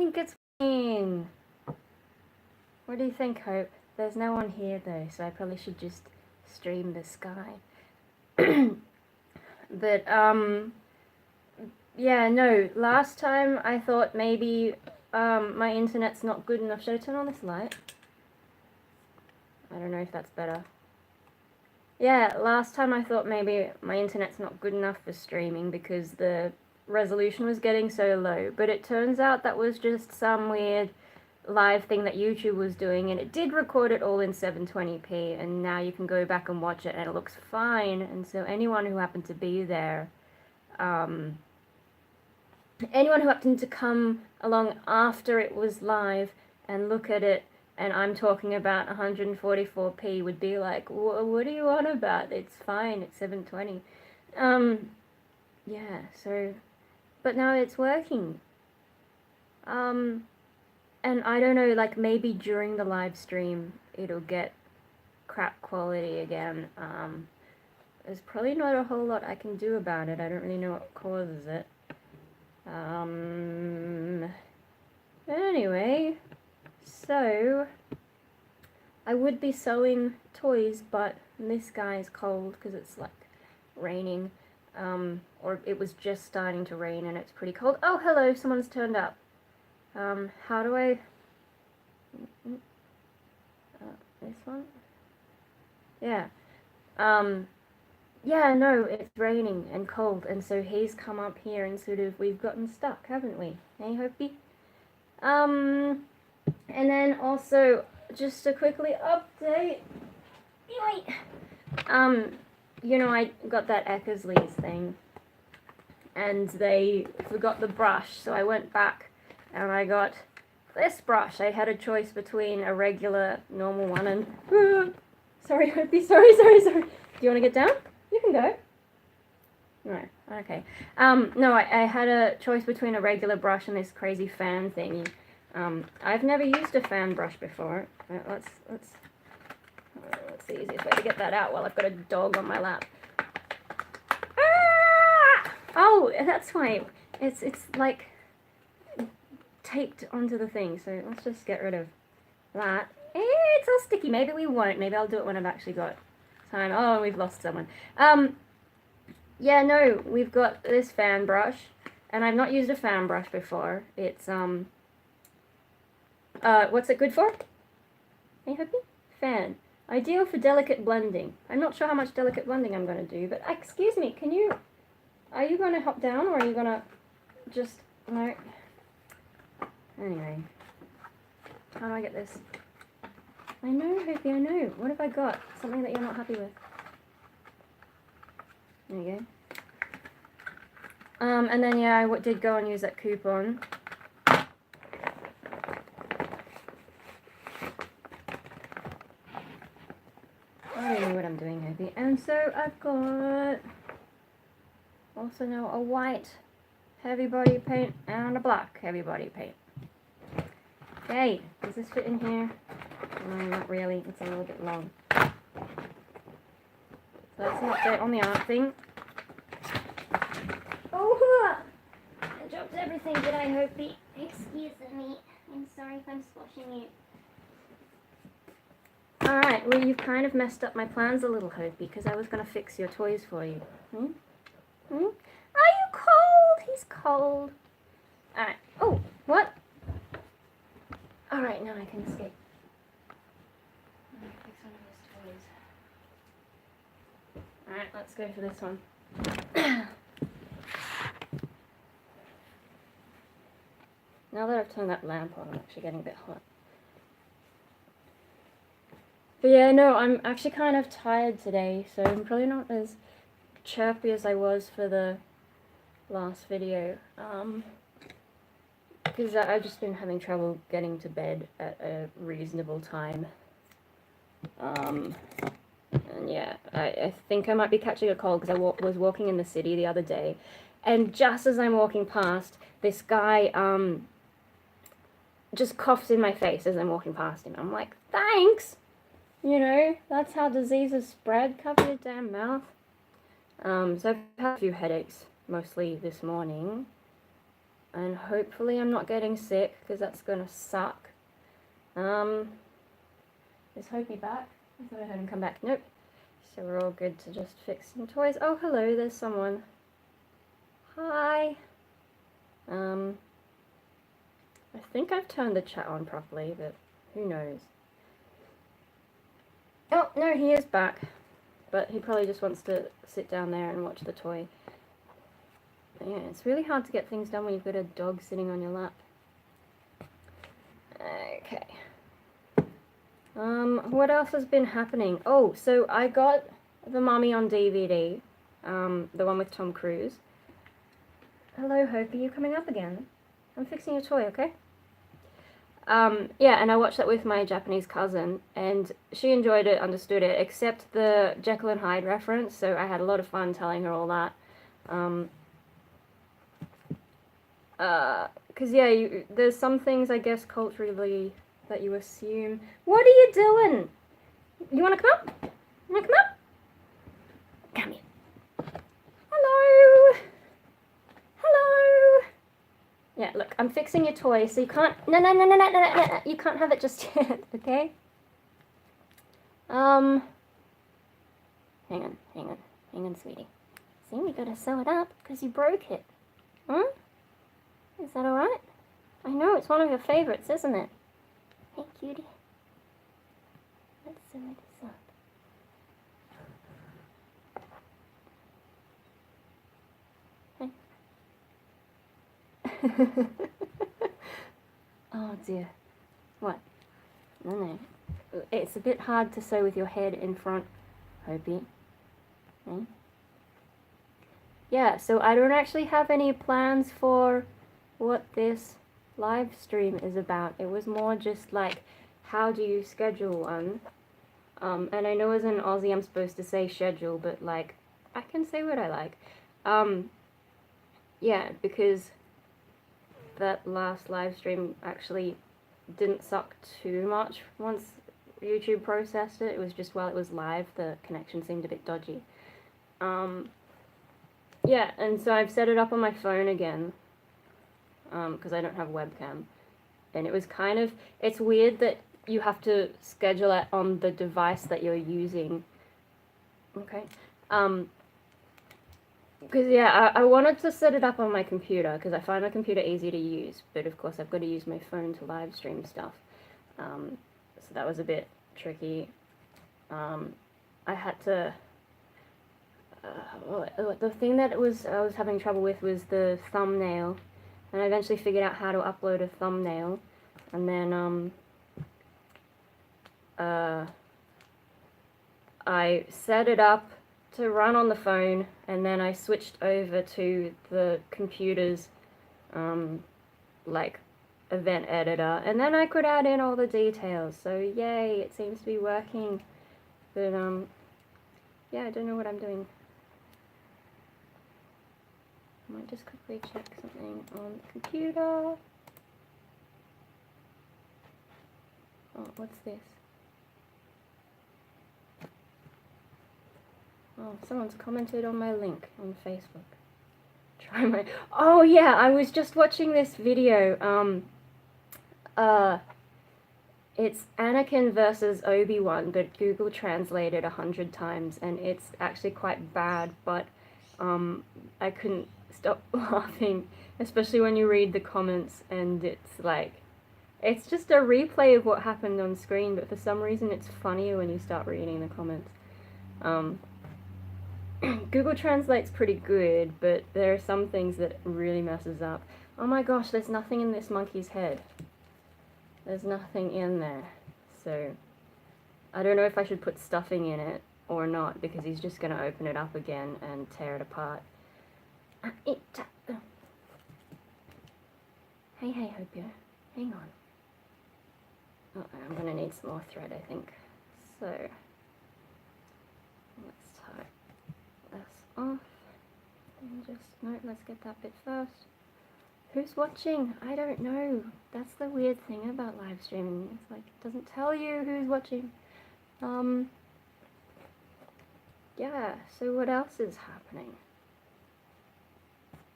think it's working. What do you think, Hope? There's no one here though, so I probably should just stream the sky. But, yeah, no, last time I thought maybe, my internet's not good enough. Should I turn on this light? I don't know if that's better. Yeah, last time I thought maybe my internet's not good enough for streaming because the resolution was getting so low, but it turns out that was just some weird live thing that YouTube was doing, and it did record it all in 720p, and now you can go back and watch it and it looks fine. And so anyone who happened to be there, anyone who happened to come along after it was live and look at it, and I'm talking about 144p, would be like, what are you on about? It's fine, it's 720. Yeah, so, but now it's working. And I don't know, like, maybe during the live stream it'll get crap quality again. There's probably not a whole lot I can do about it. I don't really know what causes it. Anyway, so I would be sewing toys, but this guy is cold because it's like raining, or it was just starting to rain and it's pretty cold. Oh, hello, someone's turned up. How do I, this one? Yeah. Yeah, no, it's raining and cold, and so he's come up here and sort of, we've gotten stuck, haven't we? Hey, Hopi? And then also, just to quickly update, you know, I got that Eckersley's thing, and they forgot the brush, so I went back, and I got this brush. I had a choice between a regular, normal one and, sorry, Hopi, sorry. Do you want to get down? You can go. No, okay. No, I had a choice between a regular brush and this crazy fan thingy. I've never used a fan brush before. Let's the easiest way to get that out while I've got a dog on my lap. Ah! Oh, that's why it's like taped onto the thing. So let's just get rid of that. It's all sticky. Maybe we won't. Maybe I'll do it when I've actually got time. Oh, we've lost someone. Yeah, no, we've got this fan brush, and I've not used a fan brush before. It's what's it good for? Hey, Hopi? Fan. Ideal for delicate blending. I'm not sure how much delicate blending I'm going to do, but excuse me, are you going to hop down, or are you going to just, no? Anyway, how do I get this? I know, Hopi, I know. What have I got? Something that you're not happy with. There you go. And then, yeah, I did go and use that coupon. I don't know what I'm doing, Hopi. And so I've got also now a white heavy body paint and a black heavy body paint. Okay, does this fit in here? No, not really. It's a little bit long. So that's an update on the art thing. Oh, I dropped everything, did I, Hopi? Excuse me. I'm sorry if I'm squashing you. Alright, well, you've kind of messed up my plans a little, Hopi, because I was going to fix your toys for you. Hmm? Are you cold? He's cold. Alright. Oh, what? Alright, now I can escape. Fix one of his toys. Alright, let's go for this one. Now that I've turned that lamp on, I'm actually getting a bit hot. But yeah, no, I'm actually kind of tired today, so I'm probably not as chirpy as I was for the last video. Because I've just been having trouble getting to bed at a reasonable time. And yeah, I think I might be catching a cold because I was walking in the city the other day, and just as I'm walking past, this guy just coughs in my face as I'm walking past him. I'm like, thanks! You know, that's how diseases spread. Cover your damn mouth. So I've had a few headaches, mostly this morning. and hopefully I'm not getting sick, because that's gonna suck. Is Hopi back? I thought I heard him come back. Nope. So we're all good to just fix some toys. Oh, hello, there's someone. Hi. I think I've turned the chat on properly, but who knows. Oh, no, he is back. But he probably just wants to sit down there and watch the toy. But yeah, it's really hard to get things done when you've got a dog sitting on your lap. Okay. What else has been happening? Oh, so I got The Mummy on DVD, the one with Tom Cruise. Hello, Hope, are you coming up again? I'm fixing your toy, okay? Yeah, and I watched that with my Japanese cousin, and she enjoyed it, understood it, except the Jekyll and Hyde reference, so I had a lot of fun telling her all that. Because, yeah, there's some things, I guess, culturally that you assume. What are you doing? You want to come up? You want to come up? Come here. Hello! Hello! Yeah, look, I'm fixing your toy, so you can't... No, you can't have it just yet, okay? Hang on, sweetie. See, we gotta sew it up, because you broke it. Hmm? Is that alright? I know, it's one of your favorites, isn't it? Hey, cutie. Let's sew this up. Hey. Oh dear. What? No. It's a bit hard to sew with your head in front, Hopi. Okay. Yeah, so I don't actually have any plans for what this live stream is about. It was more just like, how do you schedule one? And I know as an Aussie I'm supposed to say schedule, but like, I can say what I like. Yeah, because that last live stream actually didn't suck too much once YouTube processed it. It was just while it was live, the connection seemed a bit dodgy. Yeah, and so I've set it up on my phone again, because I don't have a webcam. And it was kind of, it's weird that you have to schedule it on the device that you're using. Okay. Because, yeah, I wanted to set it up on my computer, because I find my computer easy to use, but of course I've got to use my phone to live stream stuff. So that was a bit tricky. I had to... the thing that I was having trouble with was the thumbnail, and I eventually figured out how to upload a thumbnail, and then I set it up to run on the phone, and then I switched over to the computer's like event editor, and then I could add in all the details. So yay, it seems to be working. But yeah, I don't know what I'm doing. I might just quickly check something on the computer. Oh, what's this? Oh, someone's commented on my link on Facebook. Try my... Oh yeah, I was just watching this video. It's Anakin versus Obi-Wan, but Google translated 100 times, and it's actually quite bad, but I couldn't stop laughing, especially when you read the comments, and it's like, it's just a replay of what happened on screen, but for some reason it's funnier when you start reading the comments. Google Translate's pretty good, but there are some things that really messes up. Oh my gosh, there's nothing in this monkey's head. There's nothing in there. So, I don't know if I should put stuffing in it or not, because he's just going to open it up again and tear it apart. Hey, Hopio. Hang on. Oh, I'm going to need some more thread, I think. So, let's tie this off. And just, no, let's get that bit first. Who's watching? I don't know. That's the weird thing about live streaming. It's like, it doesn't tell you who's watching. Yeah, so what else is happening?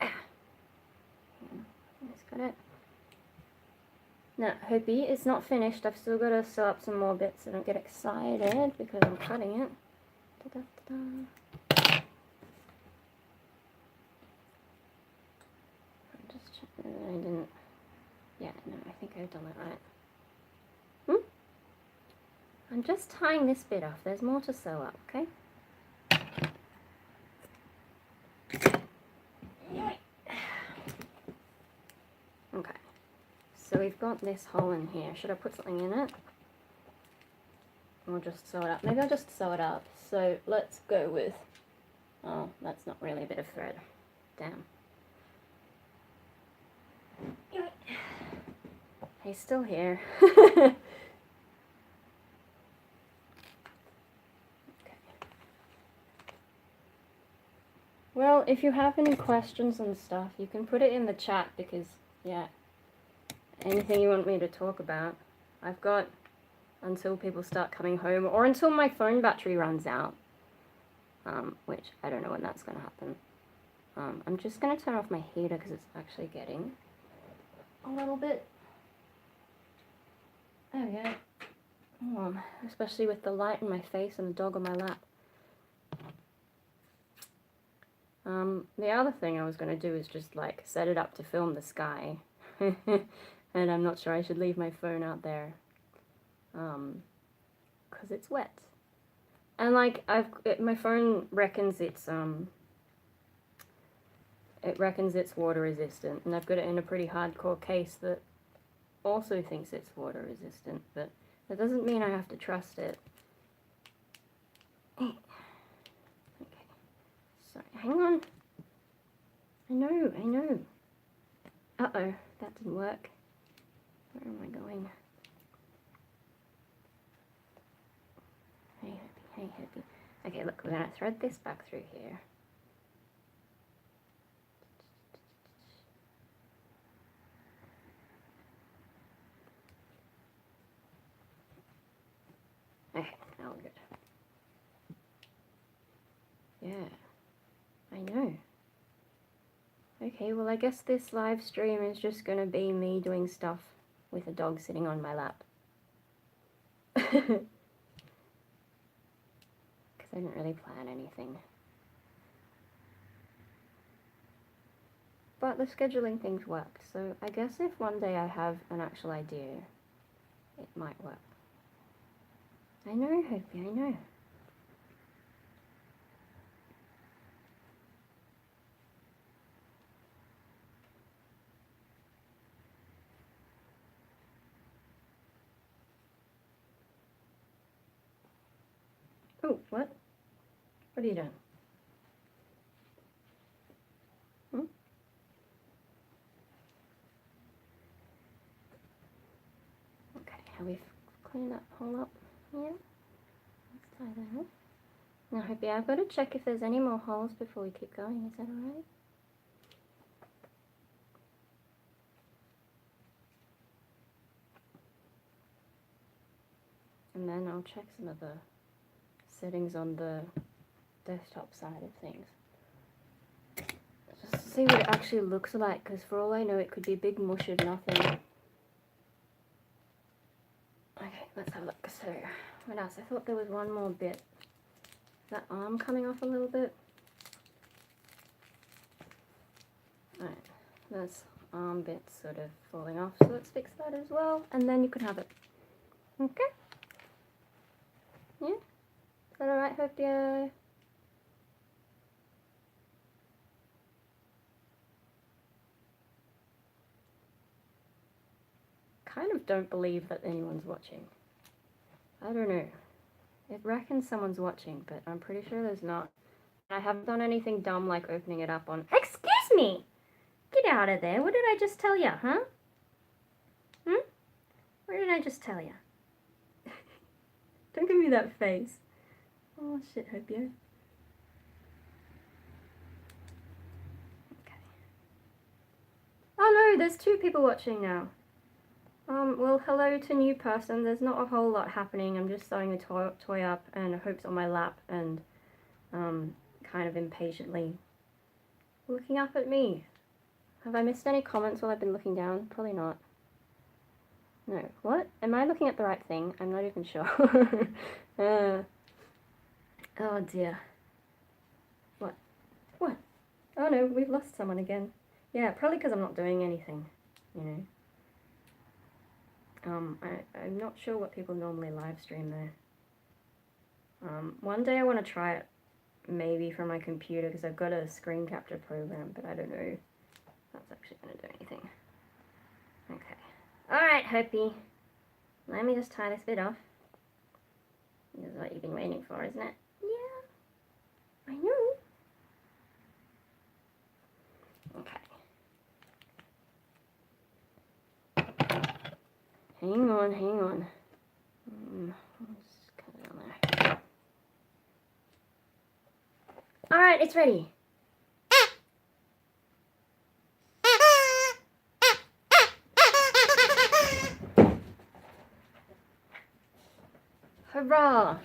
Let me Got it. Now, Hoopy, it's not finished. I've still got to sew up some more bits, so don't get excited because I'm cutting it. Da, da, da, da. I'm just checking that I didn't. Yeah, no, I think I've done it right. I'm just tying this bit off. There's more to sew up, okay? Okay. So we've got this hole in here. Should I put something in it? Or just sew it up? Maybe I'll just sew it up. So let's go with... Oh, that's not really a bit of thread. Damn. He's still here. Okay. Well, if you have any questions and stuff, you can put it in the chat because, yeah, anything you want me to talk about. I've got until people start coming home or until my phone battery runs out, which I don't know when that's going to happen. I'm just going to turn off my heater because it's actually getting a little bit, there we go, warm, especially with the light in my face and the dog on my lap. The other thing I was going to do is just like set it up to film the sky. And I'm not sure I should leave my phone out there. Because it's wet. And like my phone reckons it's water resistant, and I've got it in a pretty hardcore case that also thinks it's water resistant, but that doesn't mean I have to trust it. Okay. Sorry, hang on. I know. Uh-oh, that didn't work. Where am I going? Hey, Hippie. Okay, look, we're going to thread this back through here. Okay, now we're good. Yeah, I know. Okay, well I guess this live stream is just going to be me doing stuff with a dog sitting on my lap. Because I didn't really plan anything. But the scheduling things work, so I guess if one day I have an actual idea, it might work. I know, Hoopy, I know. Oh, what? What are you doing? Okay, have we cleaned that hole up here? Let's tie that up. Now, Hoopy, I've got to check if there's any more holes before we keep going. Is that alright? And then I'll check some of the settings on the desktop side of things. Just to see what it actually looks like, because for all I know it could be a big mush of nothing. Okay, let's have a look. So, what else? I thought there was one more bit. Is that arm coming off a little bit? Alright, there's arm bits sort of falling off, so let's fix that as well, and then you can have it. Okay? Yeah? Is that alright, Hoopy? Kind of don't believe that anyone's watching. I don't know. It reckons someone's watching, but I'm pretty sure there's not. I haven't done anything dumb like opening it up on... Excuse me! Get out of there. What did I just tell you, huh? What did I just tell you? Don't give me that face. Oh shit, Hoopy. Okay. Oh no, there's 2 people watching now. Well, hello to new person. There's not a whole lot happening. I'm just sewing the toy up and Hope's on my lap and kind of impatiently looking up at me. Have I missed any comments while I've been looking down? Probably not. No. What? Am I looking at the right thing? I'm not even sure. Oh dear. What? What? Oh no, we've lost someone again. Yeah, probably because I'm not doing anything, you know. I'm not sure what people normally live stream there. One day I want to try it, maybe from my computer, because I've got a screen capture program, but I don't know if that's actually going to do anything. Okay. Alright, Hopi. Let me just tie this bit off. This is what you've been waiting for, isn't it? Yeah. I know. Okay. Hang on, hang on. Just cut it on there. Alright, it's ready. Hurrah!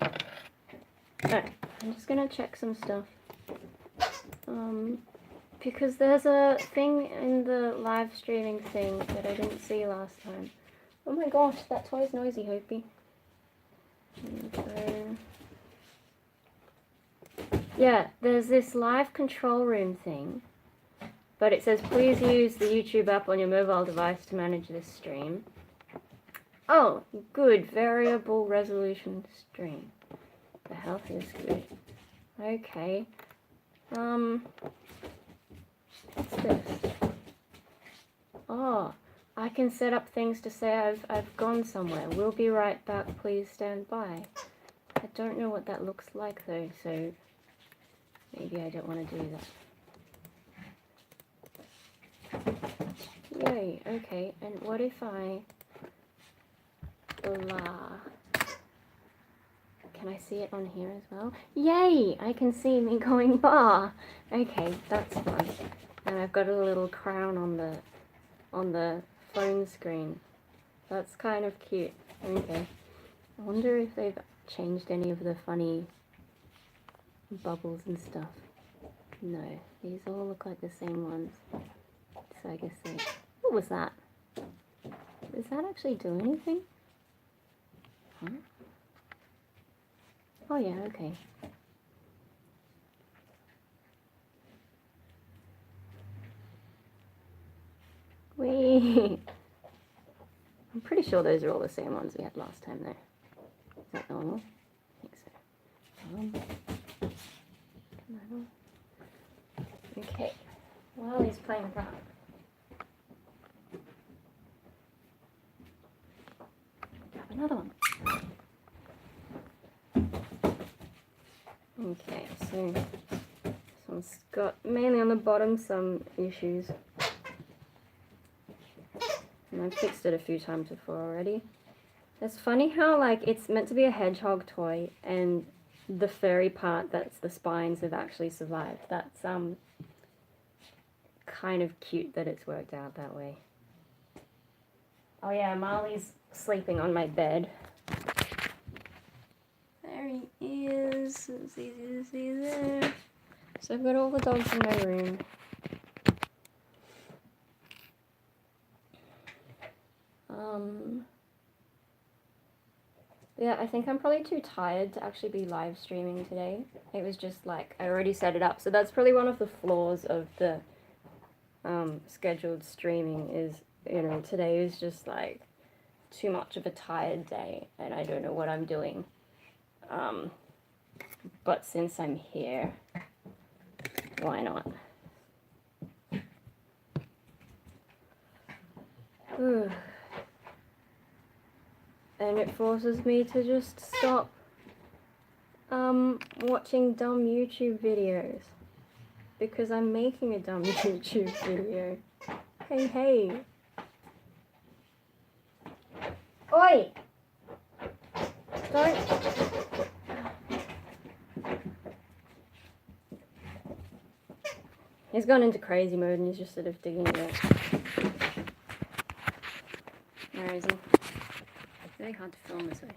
Alright, I'm just gonna check some stuff. Because there's a thing in the live streaming thing that I didn't see last time. Oh my gosh, that toy's noisy, Hopi. So, yeah, there's this live control room thing, but it says please use the YouTube app on your mobile device to manage this stream. Oh, good, variable resolution stream. The health is good. Okay. What's this? Oh, I can set up things to say I've gone somewhere. We'll be right back, please stand by. I don't know what that looks like though, so maybe I don't want to do that. Yay, okay, and what if I blah? Can I see it on here as well? Yay! I can see me going bar. Okay, that's fun. And I've got a little crown on the phone screen. That's kind of cute. Okay. I wonder if they've changed any of the funny bubbles and stuff. No, these all look like the same ones. So I guess they... What was that? Does that actually do anything? Huh? Oh yeah, okay. Whee! I'm pretty sure those are all the same ones we had last time though. Is that normal? I think so. Come on. Okay. While he's playing with that. Grab another one. Okay, so it's got mainly on the bottom some issues. And I've fixed it a few times before already. It's funny how like it's meant to be a hedgehog toy and the furry part that's the spines have actually survived. That's kind of cute that it's worked out that way. Oh yeah, Marley's sleeping on my bed. There he is. It's easy to see there. So I've got all the dogs in my room. Yeah, I think I'm probably too tired to actually be live streaming today. It was just like, I already set it up. So that's probably one of the flaws of the scheduled streaming is, you know, today is just like too much of a tired day and I don't know what I'm doing. But since I'm here, why not? Ooh. And it forces me to just stop watching dumb YouTube videos because I'm making a dumb YouTube video. Hey, hey. Oi! Don't... He's gone into crazy mode and he's just sort of digging it. Where is he? It's really hard to film this way.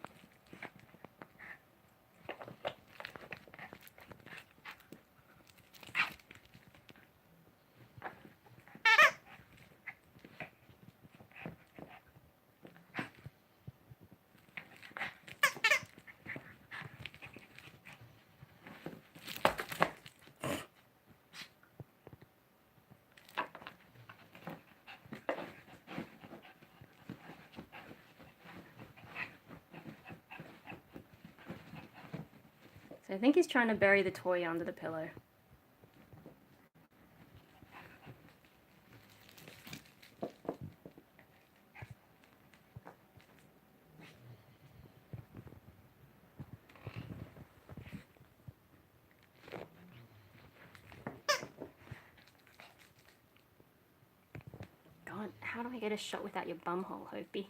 I think he's trying to bury the toy under the pillow. God, how do I get a shot without your bumhole, Hopi?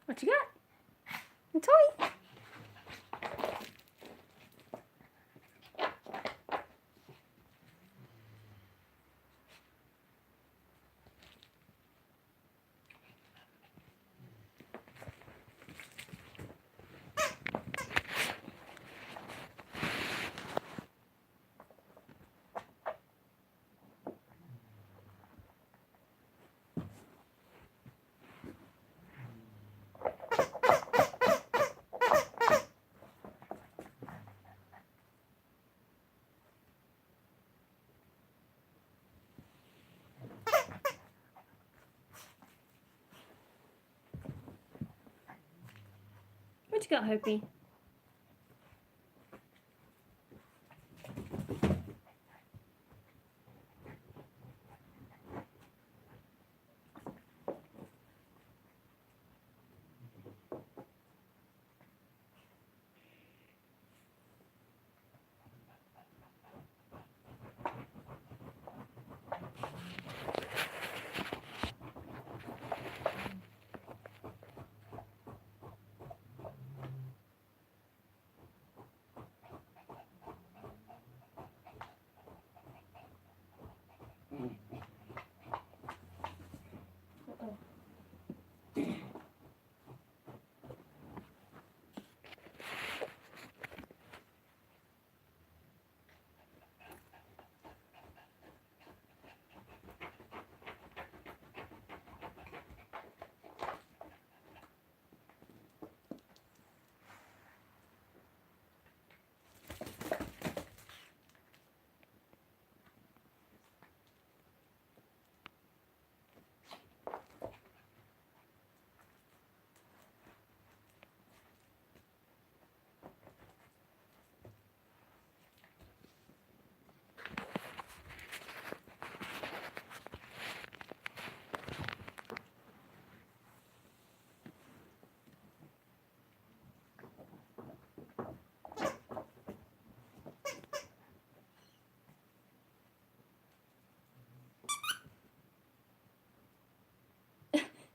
What you got? A toy? What you got, Hopi?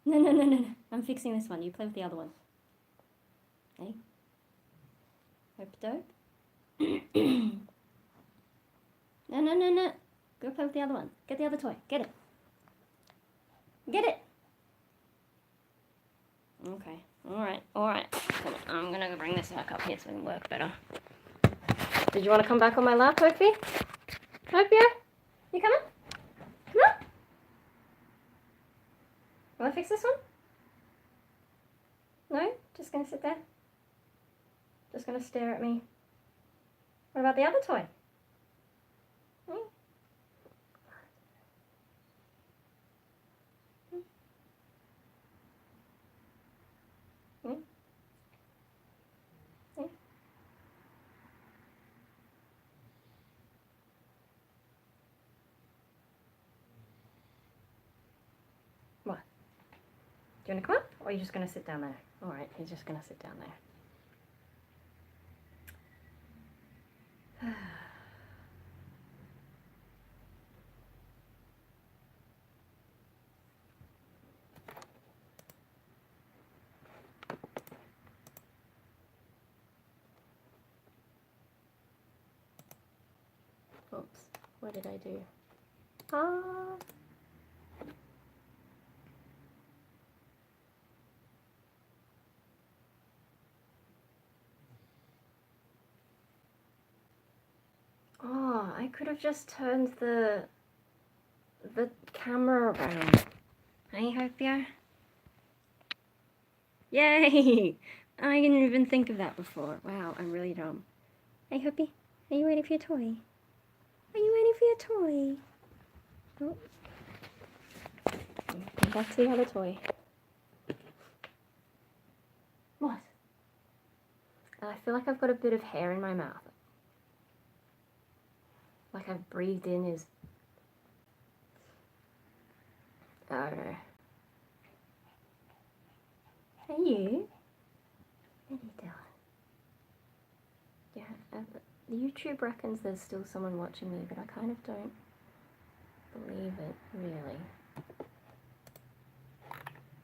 No. I'm fixing this one. You play with the other one. Hey? Hope dope? No. Go play with the other one. Get the other toy. Get it. Get it! Okay. Alright. Come on. I'm gonna bring this back up here so it can work better. Did you want to come back on my lap, Hopi? Hopi? You coming? Come on. Want to fix this one? No? Just gonna sit there? Just gonna stare at me? What about the other toy? Hmm? Hmm? Hmm? What? Do you want to come up? Or are you just going to sit down there? Alright, he's just going to sit down there. Oops, what did I do? Oh, I could have just turned the camera around. Hey, Hopia? Yay! I didn't even think of that before. Wow, I'm really dumb. Hey, Hopi, are you ready for your toy? Are you ready for your toy? Oh, Back to the other toy. What? I feel like I've got a bit of hair in my mouth. Like I've breathed in his... I don't know. Hey you. What are you doing? Yeah, YouTube reckons there's still someone watching me, but I kind of don't believe it, really.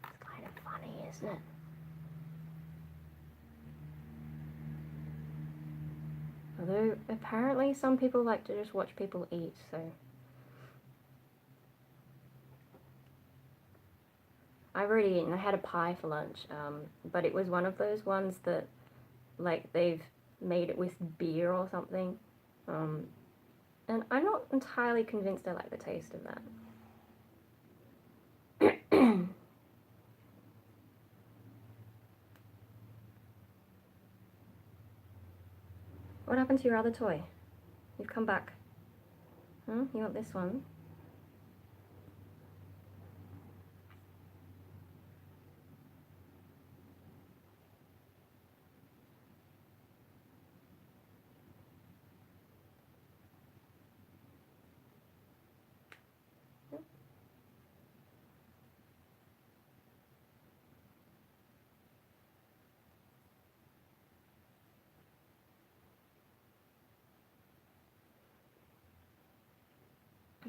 It's kind of funny, isn't it? Although, apparently some people like to just watch people eat, so... I've already eaten. I had a pie for lunch, but it was one of those ones that, like, they've made it with beer or something. And I'm not entirely convinced I like the taste of that. What happened to your other toy? You've come back. Huh? You want this one?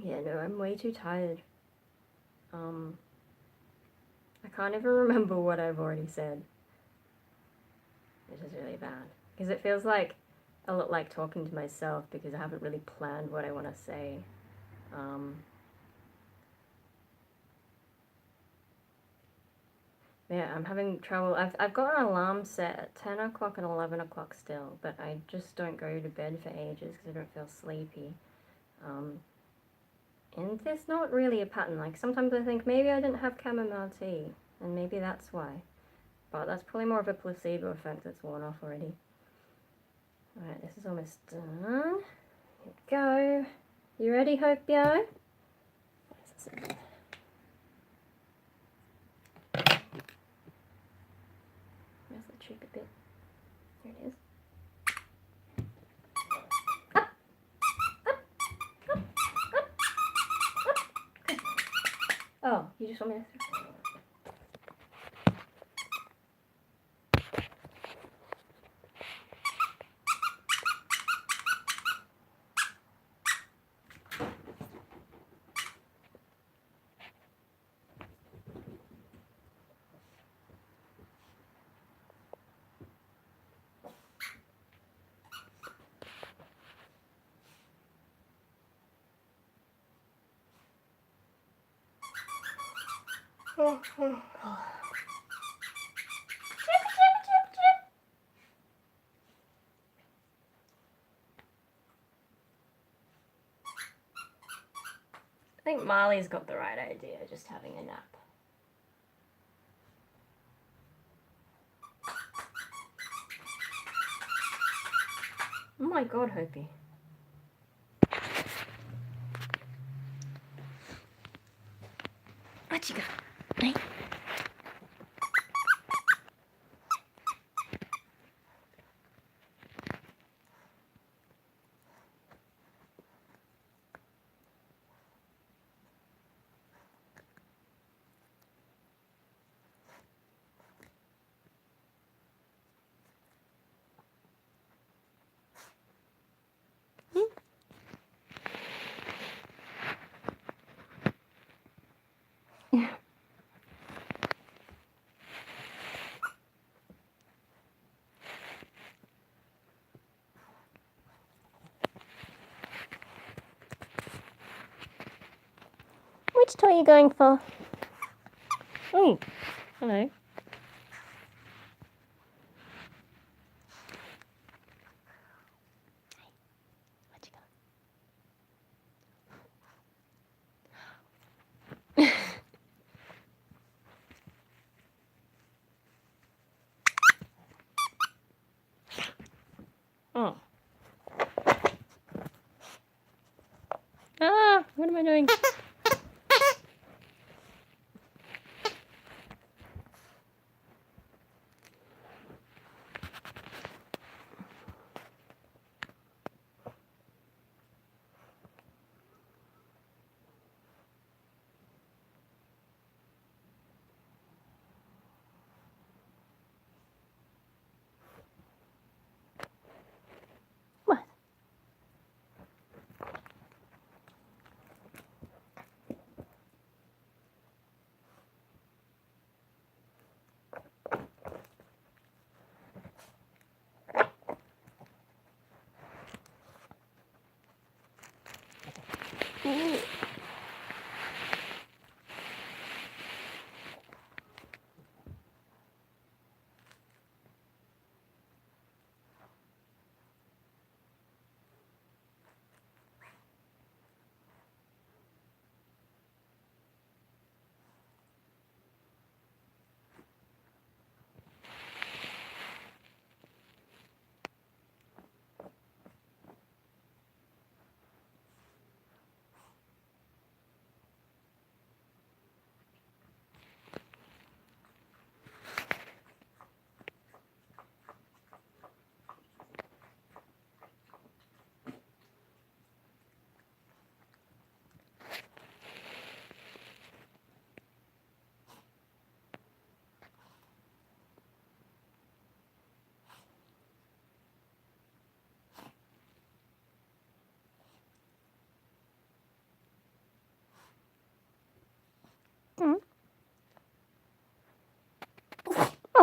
Yeah, no, I'm way too tired. I can't even remember what I've already said, which is really bad. Because it feels like a lot like talking to myself because I haven't really planned what I want to say. Yeah, I'm having trouble. I've got an alarm set at 10 o'clock and 11 o'clock still, but I just don't go to bed for ages because I don't feel sleepy. And there's not really a pattern. Like, sometimes I think maybe I didn't have chamomile tea, and maybe that's why. But that's probably more of a placebo effect that's worn off already. Alright, this is almost done. Here we go. You ready, Hopio? Where's the cheeky bit? Here it is. Up! Up! Up! Up! Up! Good. Oh, you just want me to... I think Marley's got the right idea, just having a nap. Oh my god, Hopi. What you got? Hey. Yeah. Which toy are you going for? Oh, hello. What you got? Oh. Ah, what am I doing?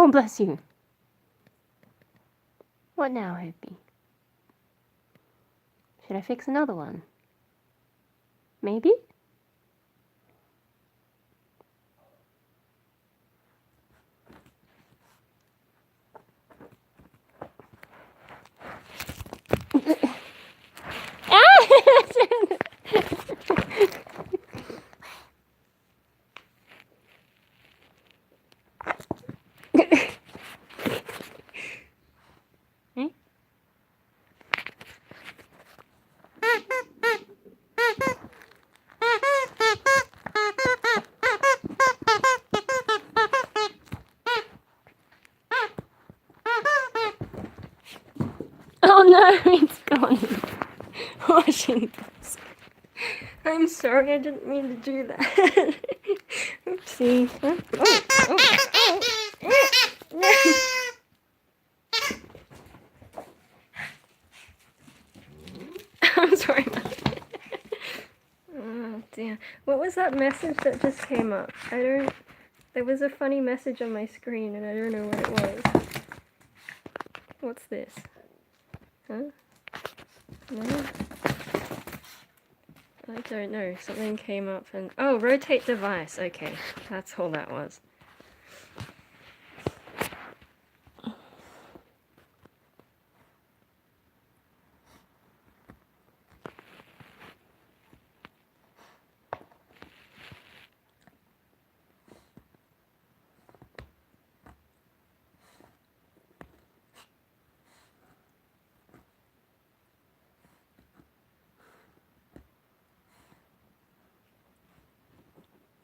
Oh, bless you. What now, Hoopy? Should I fix another one? Maybe? Oh no, it's gone. Washing desk. I'm sorry, I didn't mean to do that. Oopsie. I'm sorry. Oh dear. What was that message that just came up? There was a funny message on my screen and I don't know what it was. What's this? Huh? No? I don't know. Something came up and... Oh, rotate device. Okay, that's all that was.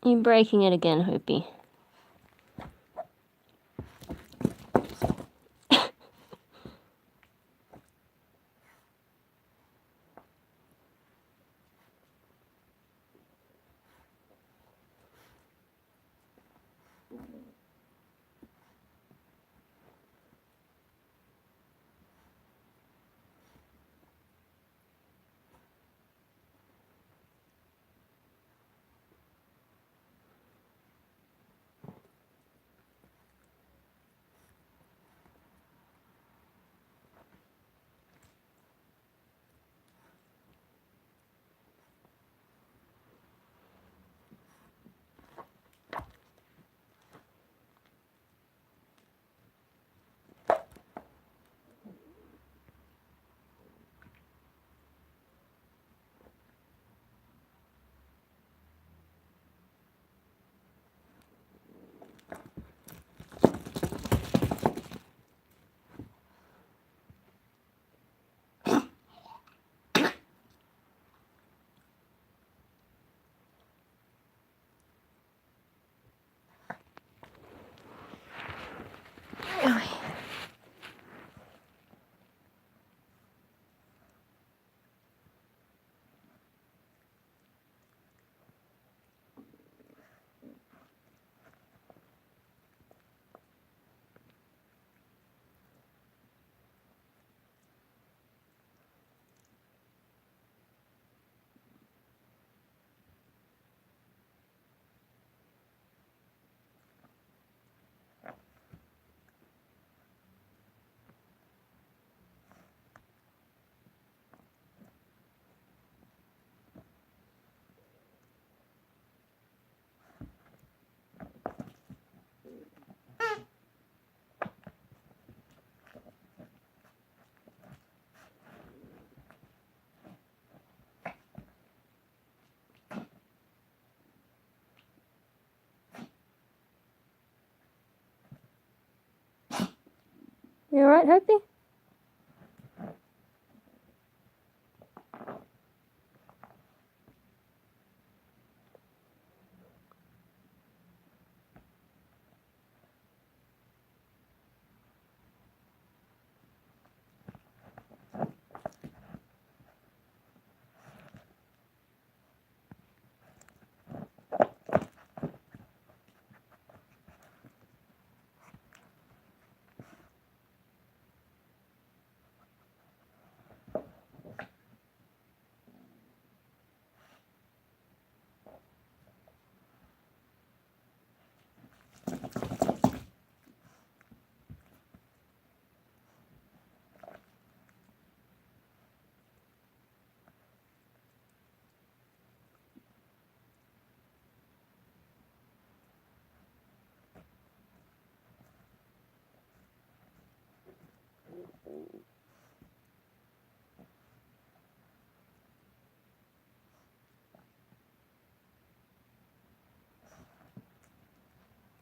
You're breaking it again, Hoopy. You alright, Hoopy?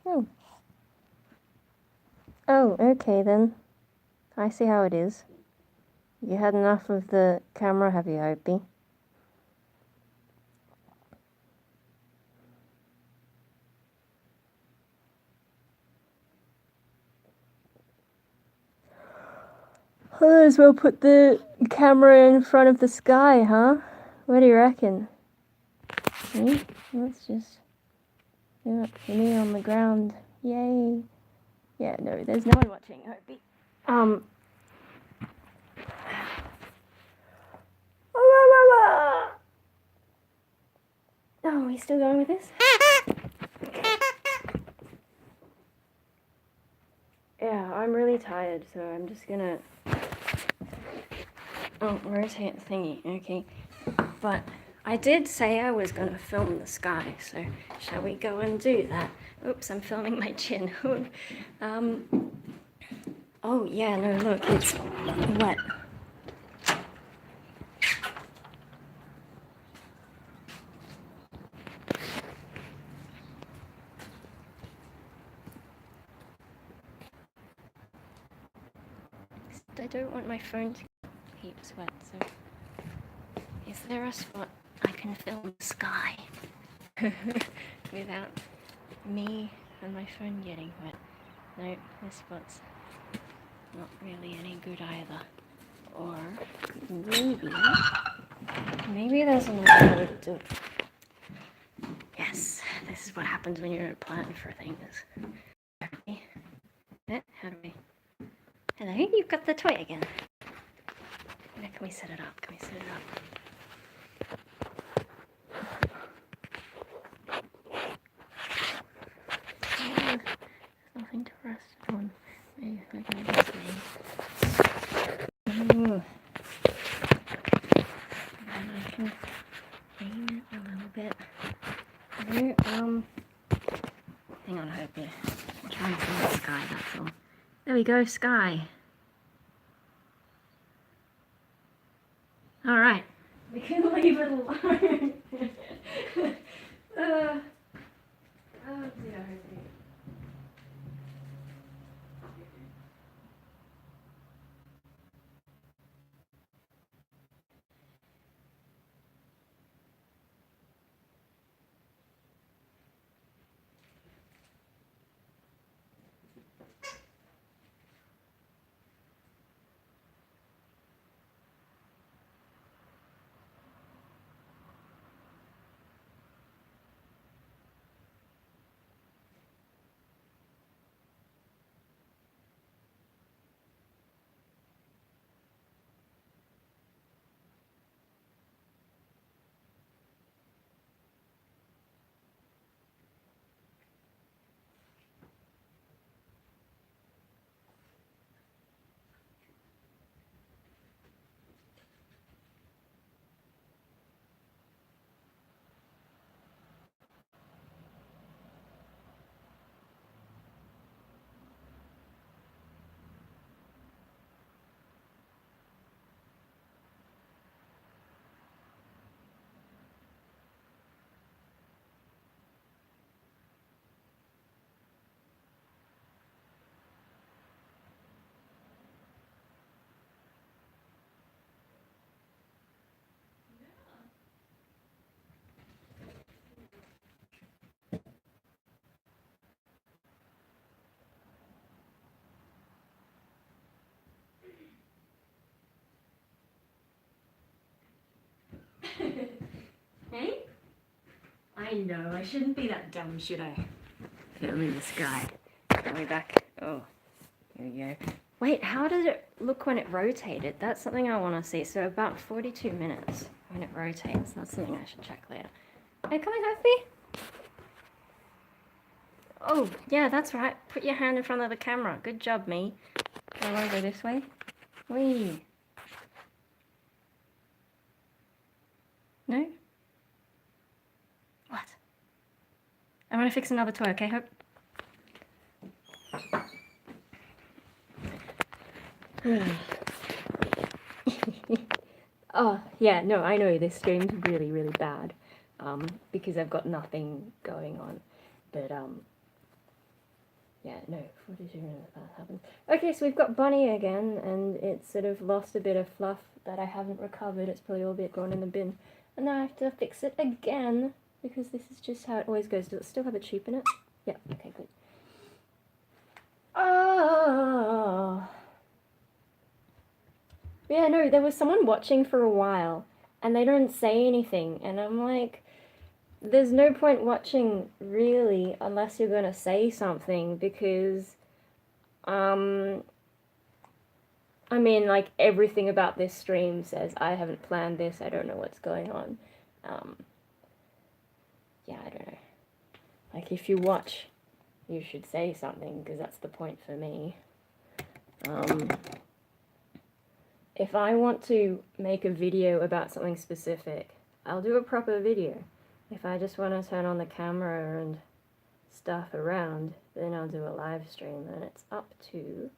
Oh. Oh, okay then. I see how it is. You had enough of the camera, have you, Opie? I might as well put the camera in front of the sky, huh? What do you reckon? See? Let's just do it for me on the ground. Yay. Yeah, no, there's no one watching, Opie. Oh, are we still going with this? Yeah, I'm really tired, so I'm just gonna... Oh, rotate the thingy, okay. But I did say I was gonna film the sky, so shall we go and do that? Oops, I'm filming my chin. Oh, yeah, no, look, it's wet. I don't want my phone to keep wet, so is there a spot I can film the sky without me and my phone getting wet? No, this spot's not really any good either. Or maybe there's another way to do it. Yes, this is what happens when you don't plan for things. How do we? Hello, you've got the toy again. Now, can we set it up? Can we set it up? Nothing to rest on. Maybe if I can just and I can aim it a little bit. Hang on, I hope you. I'm trying to see the sky, that's all. There we go, sky. Alright. We can leave it alone. Oh dear. Hey? I know, I shouldn't be that dumb, should I? Film in the sky. Are we back? Oh, here we go. Wait, how did it look when it rotated? That's something I want to see. So about 42 minutes when it rotates. That's something I should check later. Hey, come on, Sophie. Oh, yeah, that's right. Put your hand in front of the camera. Good job, me. I want to go this way. Whee. No? What? I'm going to fix another toy, okay, Hope? Oh, yeah, no, I know this stream's really, really bad, because I've got nothing going on, but, yeah, no, footage if that happens. Okay, so we've got Bunny again, and it's sort of lost a bit of fluff that I haven't recovered. It's probably all a bit gone in the bin, and now I have to fix it again, because this is just how it always goes. Does it still have a cheep in it? Yeah, okay, good. Oh. Yeah, no, there was someone watching for a while, and they don't say anything, and I'm like, there's no point watching, really, unless you're gonna say something, because, I mean, like, everything about this stream says, I haven't planned this, I don't know what's going on. Yeah, I don't know. Like, if you watch, you should say something, because that's the point for me. If I want to make a video about something specific, I'll do a proper video. If I just want to turn on the camera and stuff around, then I'll do a live stream, and it's up to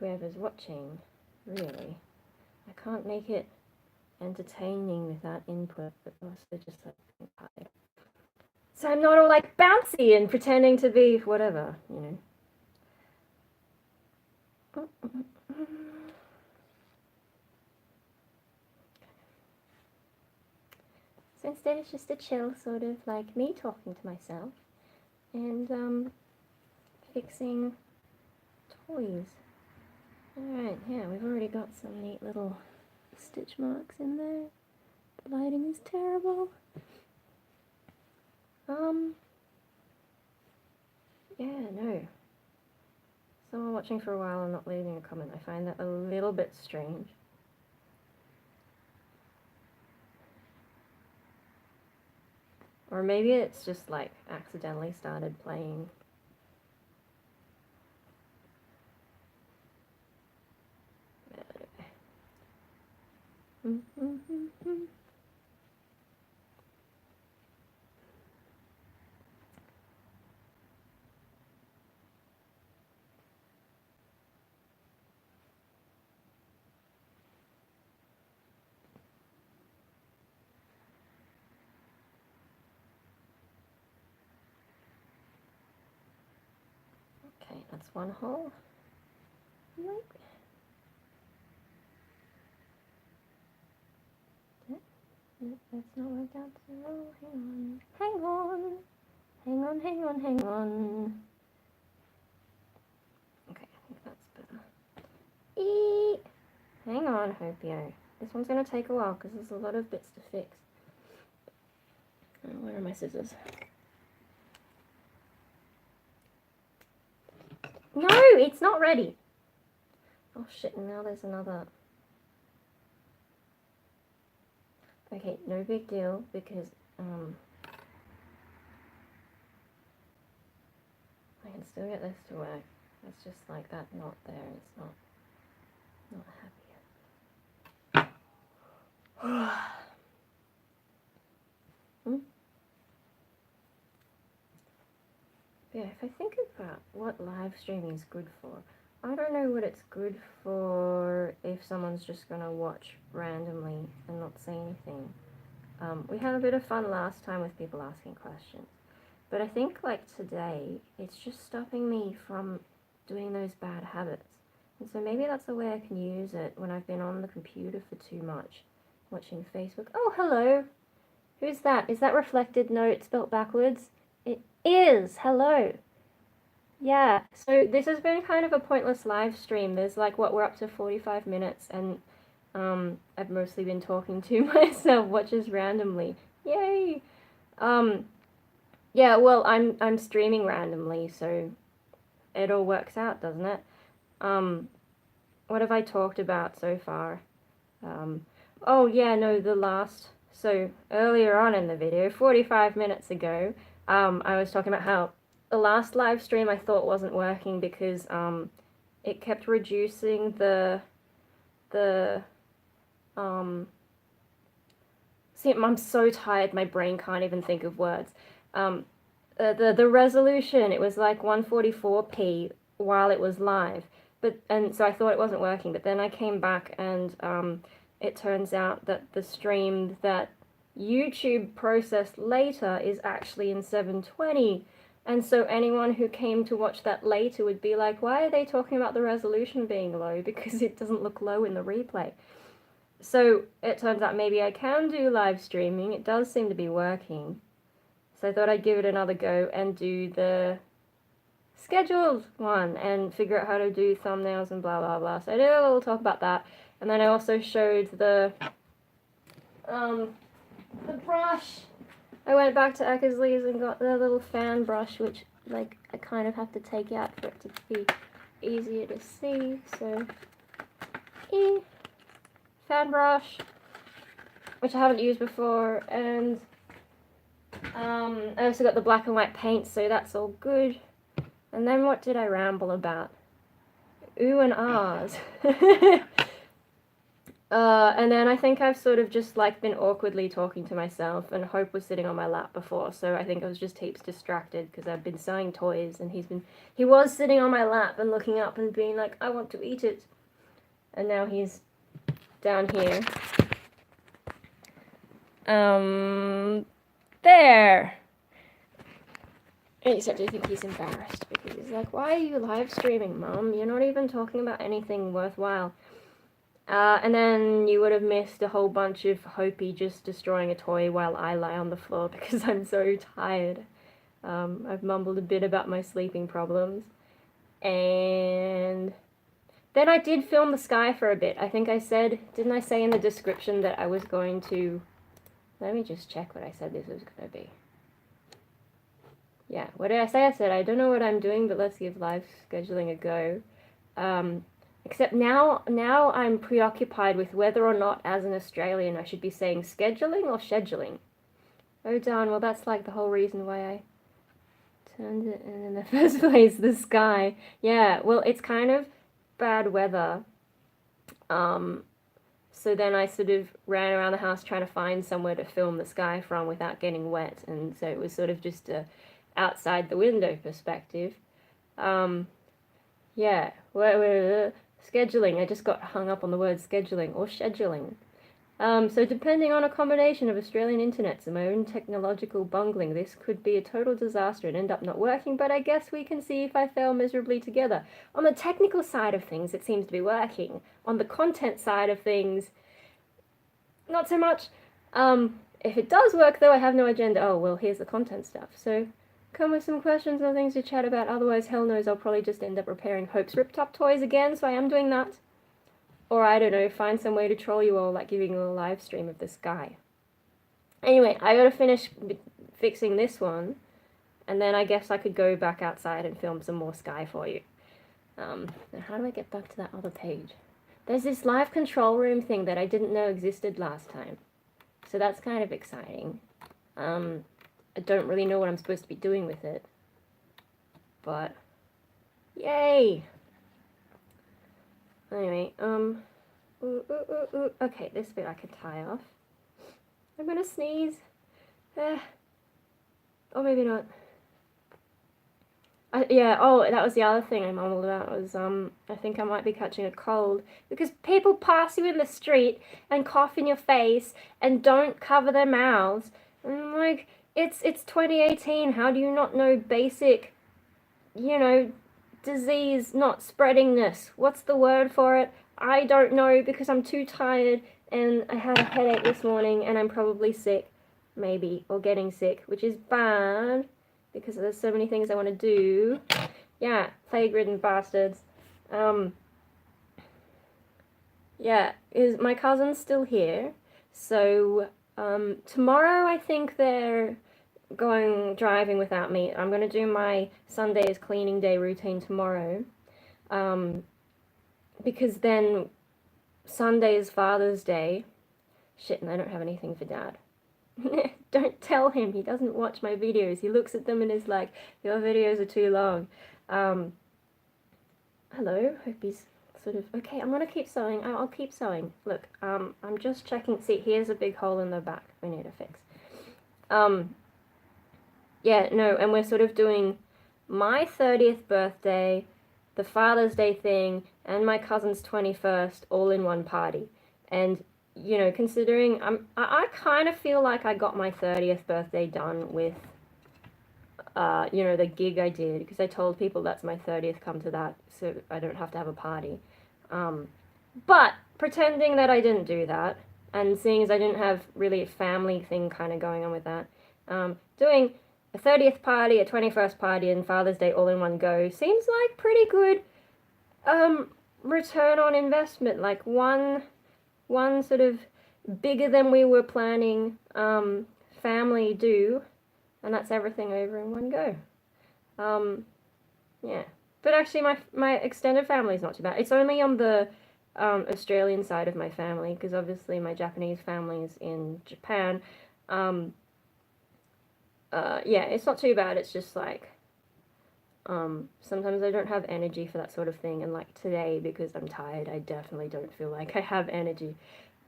whoever's watching, really. I can't make it entertaining without input, but also just like tired. So I'm not all like bouncy and pretending to be whatever, you know. So instead it's just a chill sort of like me talking to myself and fixing toys. Alright, yeah, we've already got some neat little stitch marks in there. The lighting is terrible. Yeah, no. Someone watching for a while and not leaving a comment, I find that a little bit strange. Or maybe it's just like accidentally started playing. Okay, that's one hole. Nope. That's not worked out so well. Hang on. Hang on, hang on, hang on. Okay, I think that's better. Eee! Hang on, Hopio. This one's going to take a while because there's a lot of bits to fix. Oh, where are my scissors? No, it's not ready. Oh shit, and now there's another. Okay, no big deal because I can still get this to work. It's just like that knot there. It's not happy. Yeah, if I think about what live streaming is good for, I don't know what it's good for if someone's just gonna watch randomly and not say anything. We had a bit of fun last time with people asking questions, but I think like today, it's just stopping me from doing those bad habits. And so maybe that's the way I can use it when I've been on the computer for too much, watching Facebook. Oh, hello! Who's that? Is that reflected note spelt backwards? It is! Hello! Yeah, so this has been kind of a pointless live stream. There's like, what, we're up to 45 minutes, and I've mostly been talking to myself, watches randomly. Yay! Yeah, well, I'm streaming randomly, so it all works out, doesn't it? What have I talked about so far? Oh yeah, no, so earlier on in the video, 45 minutes ago, I was talking about how the last live stream I thought wasn't working because it kept reducing see, I'm so tired, my brain can't even think of words. The resolution, it was like 144p while it was live, and so I thought it wasn't working, but then I came back and it turns out that the stream that YouTube processed later is actually in 720. And so anyone who came to watch that later would be like, why are they talking about the resolution being low? Because it doesn't look low in the replay. So it turns out maybe I can do live streaming. It does seem to be working. So I thought I'd give it another go and do the scheduled one and figure out how to do thumbnails and blah blah blah. So I did a little talk about that. And then I also showed the brush. I went back to Eckersley's and got the little fan brush, which like I kind of have to take out for it to be easier to see. So, fan brush, which I haven't used before, and I also got the black and white paint, so that's all good. And then what did I ramble about? Ooh and ahs. And then I think I've sort of just like been awkwardly talking to myself, and Hope was sitting on my lap before, so I think I was just heaps distracted because I've been sewing toys and he was sitting on my lap and looking up and being like, I want to eat it. And now he's down here. There! Except I think he's embarrassed because he's like, why are you live streaming, Mum? You're not even talking about anything worthwhile. And then you would have missed a whole bunch of Hopi just destroying a toy while I lie on the floor because I'm so tired. I've mumbled a bit about my sleeping problems. And then I did film the sky for a bit. I think I said, didn't I say in the description that I was going to... Let me just check what I said this was going to be. Yeah, what did I say? I said, I don't know what I'm doing, but let's give live scheduling a go. Except now I'm preoccupied with whether or not, as an Australian, I should be saying scheduling or scheduling. Oh darn, well that's like the whole reason why I turned it in the first place, the sky. Yeah, well it's kind of bad weather. So then I sort of ran around the house trying to find somewhere to film the sky from without getting wet, and so it was sort of just a outside the window perspective. Yeah, scheduling. I just got hung up on the word scheduling or scheduling. So depending on a combination of Australian internets and my own technological bungling, this could be a total disaster and end up not working, but I guess we can see if I fail miserably together. On the technical side of things, it seems to be working. On the content side of things, not so much. If it does work, though, I have no agenda. Oh, well, here's the content stuff. So come with some questions or things to chat about. Otherwise, hell knows, I'll probably just end up repairing Hope's Rip-Top toys again, so I am doing that. Or, I don't know, find some way to troll you all, like giving a live stream of the sky. Anyway, I gotta finish fixing this one, and then I guess I could go back outside and film some more sky for you. Now how do I get back to that other page? There's this live control room thing that I didn't know existed last time. So that's kind of exciting. I don't really know what I'm supposed to be doing with it. But, yay! Anyway, okay, this bit I can tie off. I'm gonna sneeze. Or maybe not. Yeah, oh, that was the other thing I mumbled about, was, I think I might be catching a cold. Because people pass you in the street and cough in your face and don't cover their mouths. And I'm like, it's 2018, how do you not know basic, you know, disease not spreadingness? What's the word for it? I don't know because I'm too tired and I had a headache this morning and I'm probably sick, maybe, or getting sick, which is bad because there's so many things I want to do. Yeah, plague-ridden bastards. Yeah, my cousin's still here, so tomorrow I think they're driving without me. I'm going to do my Sunday's cleaning day routine tomorrow, because then Sunday is Father's Day. Shit, and I don't have anything for Dad. Don't tell him, he doesn't watch my videos. He looks at them and is like, your videos are too long. Hello, hope he's sort of, okay, I'm gonna keep sewing. I'll keep sewing. Look, I'm just checking, see, here's a big hole in the back we need to fix. Yeah, no, and we're sort of doing my 30th birthday, the Father's Day thing, and my cousin's 21st all in one party. And, you know, considering I kind of feel like I got my 30th birthday done with, you know, the gig I did, because I told people that's my 30th, come to that, so I don't have to have a party. But pretending that I didn't do that, and seeing as I didn't have really a family thing kind of going on with that, doing a 30th party, a 21st party, and Father's Day all in one go seems like pretty good return on investment. Like one sort of bigger than we were planning family do, and that's everything over in one go. Yeah. But actually my extended family is not too bad. It's only on the Australian side of my family, because obviously my Japanese family is in Japan. Yeah, it's not too bad. It's just like sometimes I don't have energy for that sort of thing, and like today, because I'm tired, I definitely don't feel like I have energy.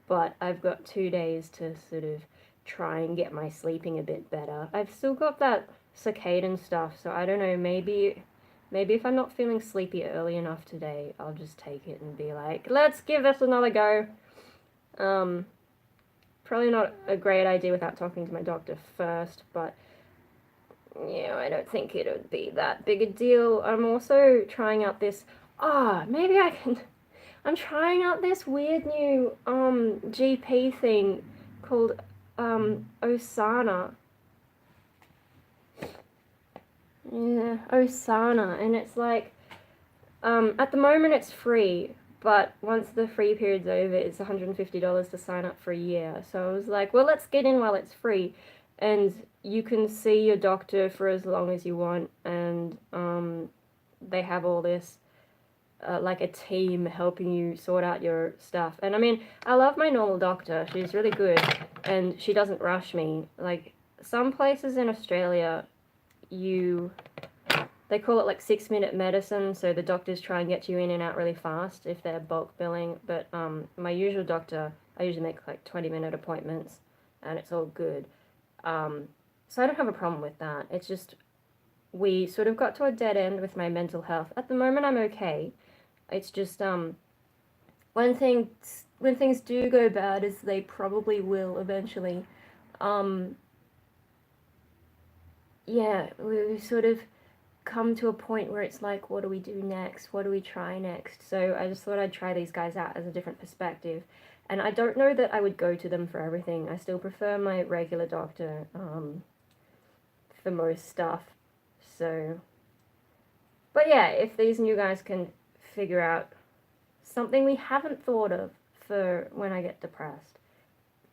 But I've got 2 days to sort of try and get my sleeping a bit better. I've still got that circadian stuff, so I don't know, maybe if I'm not feeling sleepy early enough today, I'll just take it and be like, let's give this another go. Probably not a great idea without talking to my doctor first, but yeah, I don't think it would be that big a deal. I'm also trying out this, maybe I can, I'm trying out this weird new GP thing called Osana. Yeah, Osana, and it's like, at the moment it's free, but once the free period's over, it's $150 to sign up for a year. So I was like, well, let's get in while it's free, and you can see your doctor for as long as you want, and they have all this, like a team helping you sort out your stuff. And I mean, I love my normal doctor, she's really good, and she doesn't rush me. Like, some places in Australia, they call it like 6-minute medicine, so the doctors try and get you in and out really fast if they're bulk billing. But my usual doctor, I usually make like 20-minute appointments, and it's all good. So I don't have a problem with that. It's just, we sort of got to a dead end with my mental health. At the moment, I'm okay. It's just, when things do go bad, as they probably will eventually, yeah, we sort of come to a point where it's like, what do we do next? What do we try next? So I just thought I'd try these guys out as a different perspective. And I don't know that I would go to them for everything. I still prefer my regular doctor for most stuff. So, but yeah, if these new guys can figure out something we haven't thought of for when I get depressed,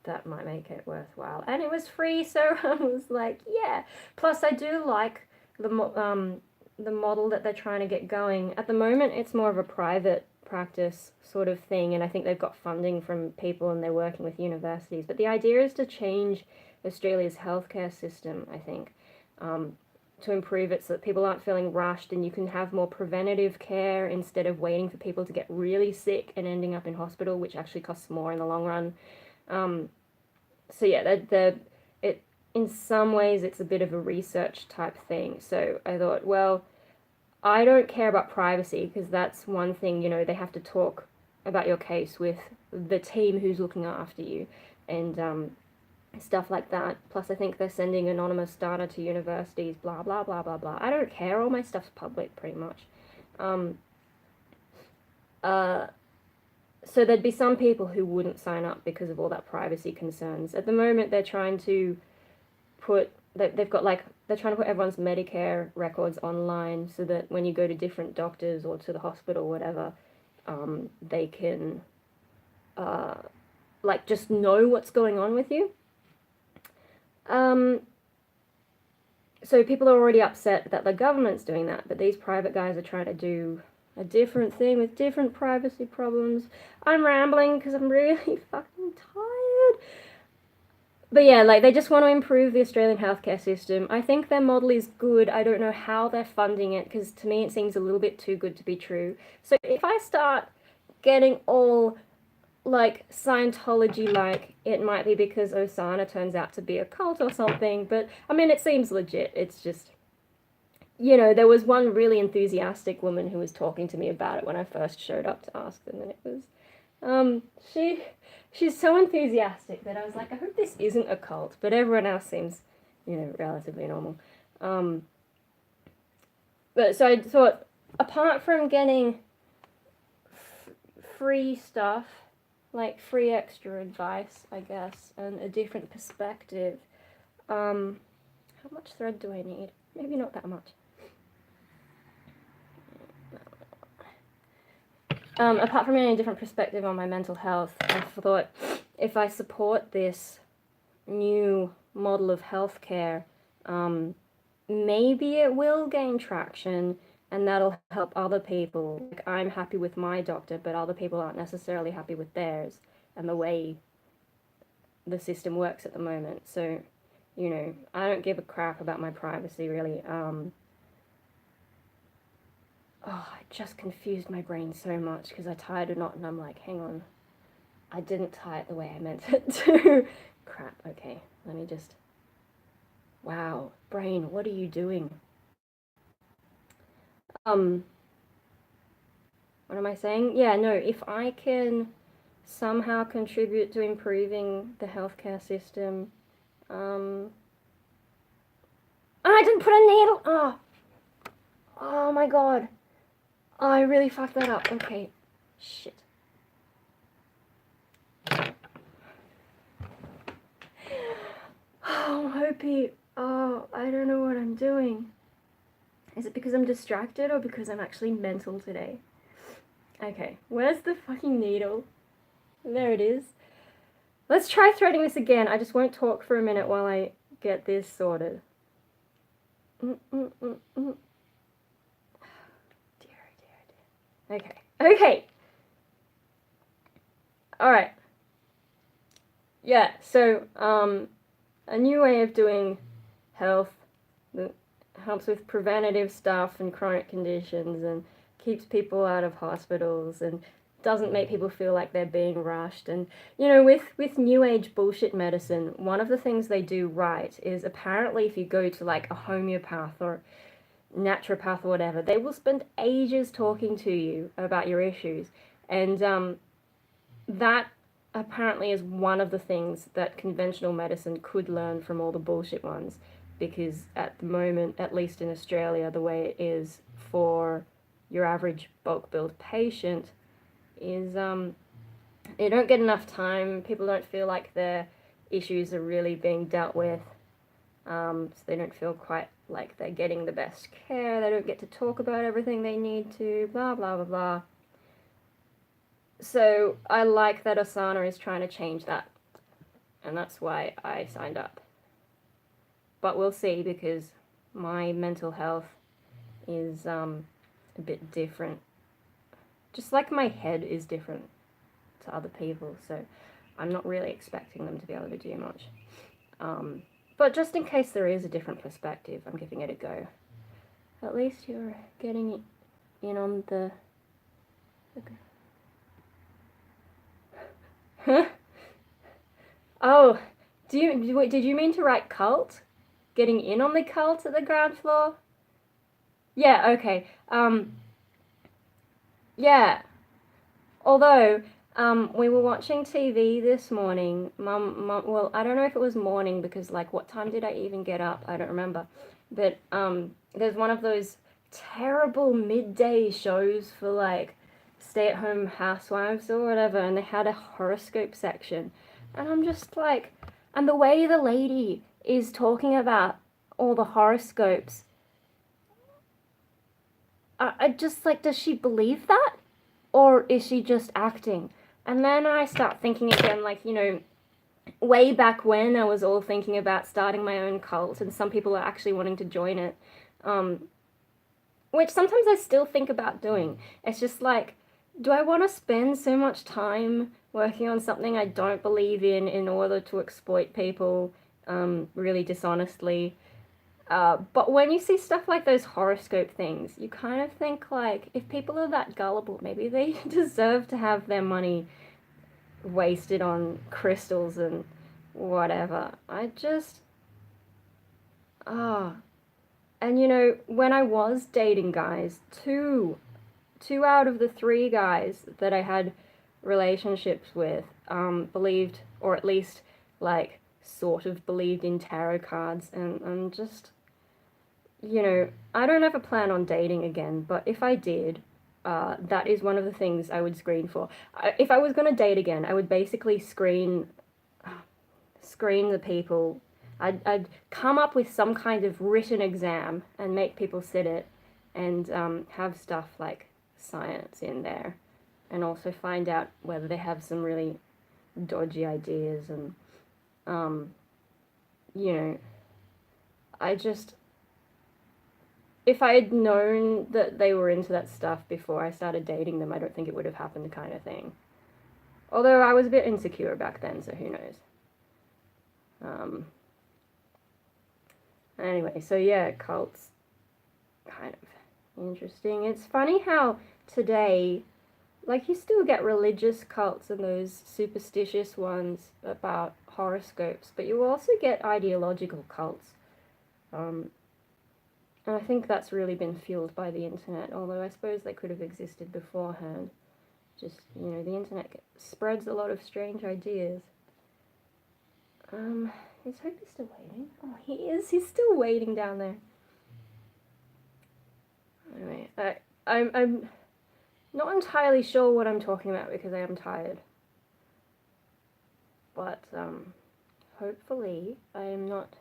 that might make it worthwhile. And it was free, so I was like, yeah. Plus, I do like the model that they're trying to get going. At the moment, it's more of a private practice sort of thing, and I think they've got funding from people, and they're working with universities. But the idea is to change Australia's healthcare system, I think, to improve it so that people aren't feeling rushed, and you can have more preventative care instead of waiting for people to get really sick and ending up in hospital, which actually costs more in the long run. So yeah, in some ways it's a bit of a research type thing. So I thought, well, I don't care about privacy, because that's one thing, you know, they have to talk about your case with the team who's looking after you, and stuff like that. Plus, I think they're sending anonymous data to universities, blah, blah, blah, blah, blah. I don't care. All my stuff's public, pretty much. So there'd be some people who wouldn't sign up because of all that privacy concerns. At the moment, they're trying to they've got like, they're trying to put everyone's Medicare records online, so that when you go to different doctors or to the hospital or whatever, they can, like, just know what's going on with you. So people are already upset that the government's doing that, but these private guys are trying to do a different thing with different privacy problems. I'm rambling because I'm really fucking tired. But yeah, like, they just want to improve the Australian healthcare system. I think their model is good. I don't know how they're funding it, because to me it seems a little bit too good to be true. So if I start getting all, like, Scientology-like, it might be because Osana turns out to be a cult or something. But, I mean, it seems legit. It's just, you know, there was one really enthusiastic woman who was talking to me about it when I first showed up to ask them, and it was, um, she, she's so enthusiastic that I was like, I hope this isn't a cult, but everyone else seems, you know, relatively normal. Um, but so I thought, apart from getting free stuff, like free extra advice, I guess, and a different perspective, how much thread do I need? Maybe not that much. Apart from getting a different perspective on my mental health, I thought if I support this new model of healthcare, maybe it will gain traction and that'll help other people. Like, I'm happy with my doctor, but other people aren't necessarily happy with theirs and the way the system works at the moment. So, you know, I don't give a crap about my privacy, really. I just confused my brain so much because I tied a knot and I'm like, hang on, I didn't tie it the way I meant it to. Crap, okay, let me just, wow, brain, what are you doing? What am I saying? Yeah, no, if I can somehow contribute to improving the healthcare system, oh, I didn't put a needle, oh my god, oh, I really fucked that up, okay, shit. Oh, Hopi, oh, I don't know what I'm doing. Is it because I'm distracted or because I'm actually mental today? Okay, where's the fucking needle? There it is. Let's try threading this again. I just won't talk for a minute while I get this sorted. Dear. Okay. Okay. Alright. Yeah, so, a new way of doing health that helps with preventative stuff and chronic conditions and keeps people out of hospitals and doesn't make people feel like they're being rushed. And, you know, with new age bullshit medicine, one of the things they do right is apparently if you go to like a homeopath or naturopath or whatever, they will spend ages talking to you about your issues. And that apparently is one of the things that conventional medicine could learn from all the bullshit ones, because at the moment, at least in Australia, the way it is for your average bulk billed patient is they don't get enough time. People don't feel like their issues are really being dealt with, so they don't feel quite like they're getting the best care. They don't get to talk about everything they need to, blah blah blah blah. So I like that Asana is trying to change that, and that's why I signed up. But we'll see, because my mental health is a bit different. Just like my head is different to other people, so I'm not really expecting them to be able to do much. But just in case there is a different perspective, I'm giving it a go. At least you're getting in on the... Huh? Oh, did you mean to write cult? Getting in on the cult at the ground floor? Yeah, okay. Yeah. Although, we were watching TV this morning. Mum, well, I don't know if it was morning because, like, what time did I even get up? I don't remember. But, there's one of those terrible midday shows for, like, stay-at-home housewives or whatever, and they had a horoscope section. And I'm just like, and the way the lady is talking about all the horoscopes, I just like, does she believe that? Or is she just acting? And then I start thinking again, like, you know, way back when I was all thinking about starting my own cult, and some people are actually wanting to join it, which sometimes I still think about doing. It's just like, do I want to spend so much time working on something I don't believe in order to exploit people really dishonestly? But when you see stuff like those horoscope things, you kind of think like, if people are that gullible, maybe they deserve to have their money wasted on crystals and whatever. I just, ah. And you know, when I was dating guys, two out of the three guys that I had relationships with believed, or at least like sort of believed in tarot cards, and I'm just, you know, I don't have a plan on dating again, but if I did, that is one of the things I would screen for. If I was gonna date again, I would basically screen the people. I'd come up with some kind of written exam and make people sit it, and have stuff like science in there, and also find out whether they have some really dodgy ideas. And you know, I just, if I had known that they were into that stuff before I started dating them, I don't think it would have happened, kind of thing. Although I was a bit insecure back then, so who knows. Anyway, so yeah, cults, kind of interesting. It's funny how today, like, you still get religious cults and those superstitious ones about horoscopes, but you also get ideological cults. And I think that's really been fueled by the internet, although I suppose they could have existed beforehand. Just, you know, the internet spreads a lot of strange ideas. Is Hope still waiting? Oh, he is. He's still waiting down there. Anyway, I'm not entirely sure what I'm talking about because I am tired. But, hopefully I am not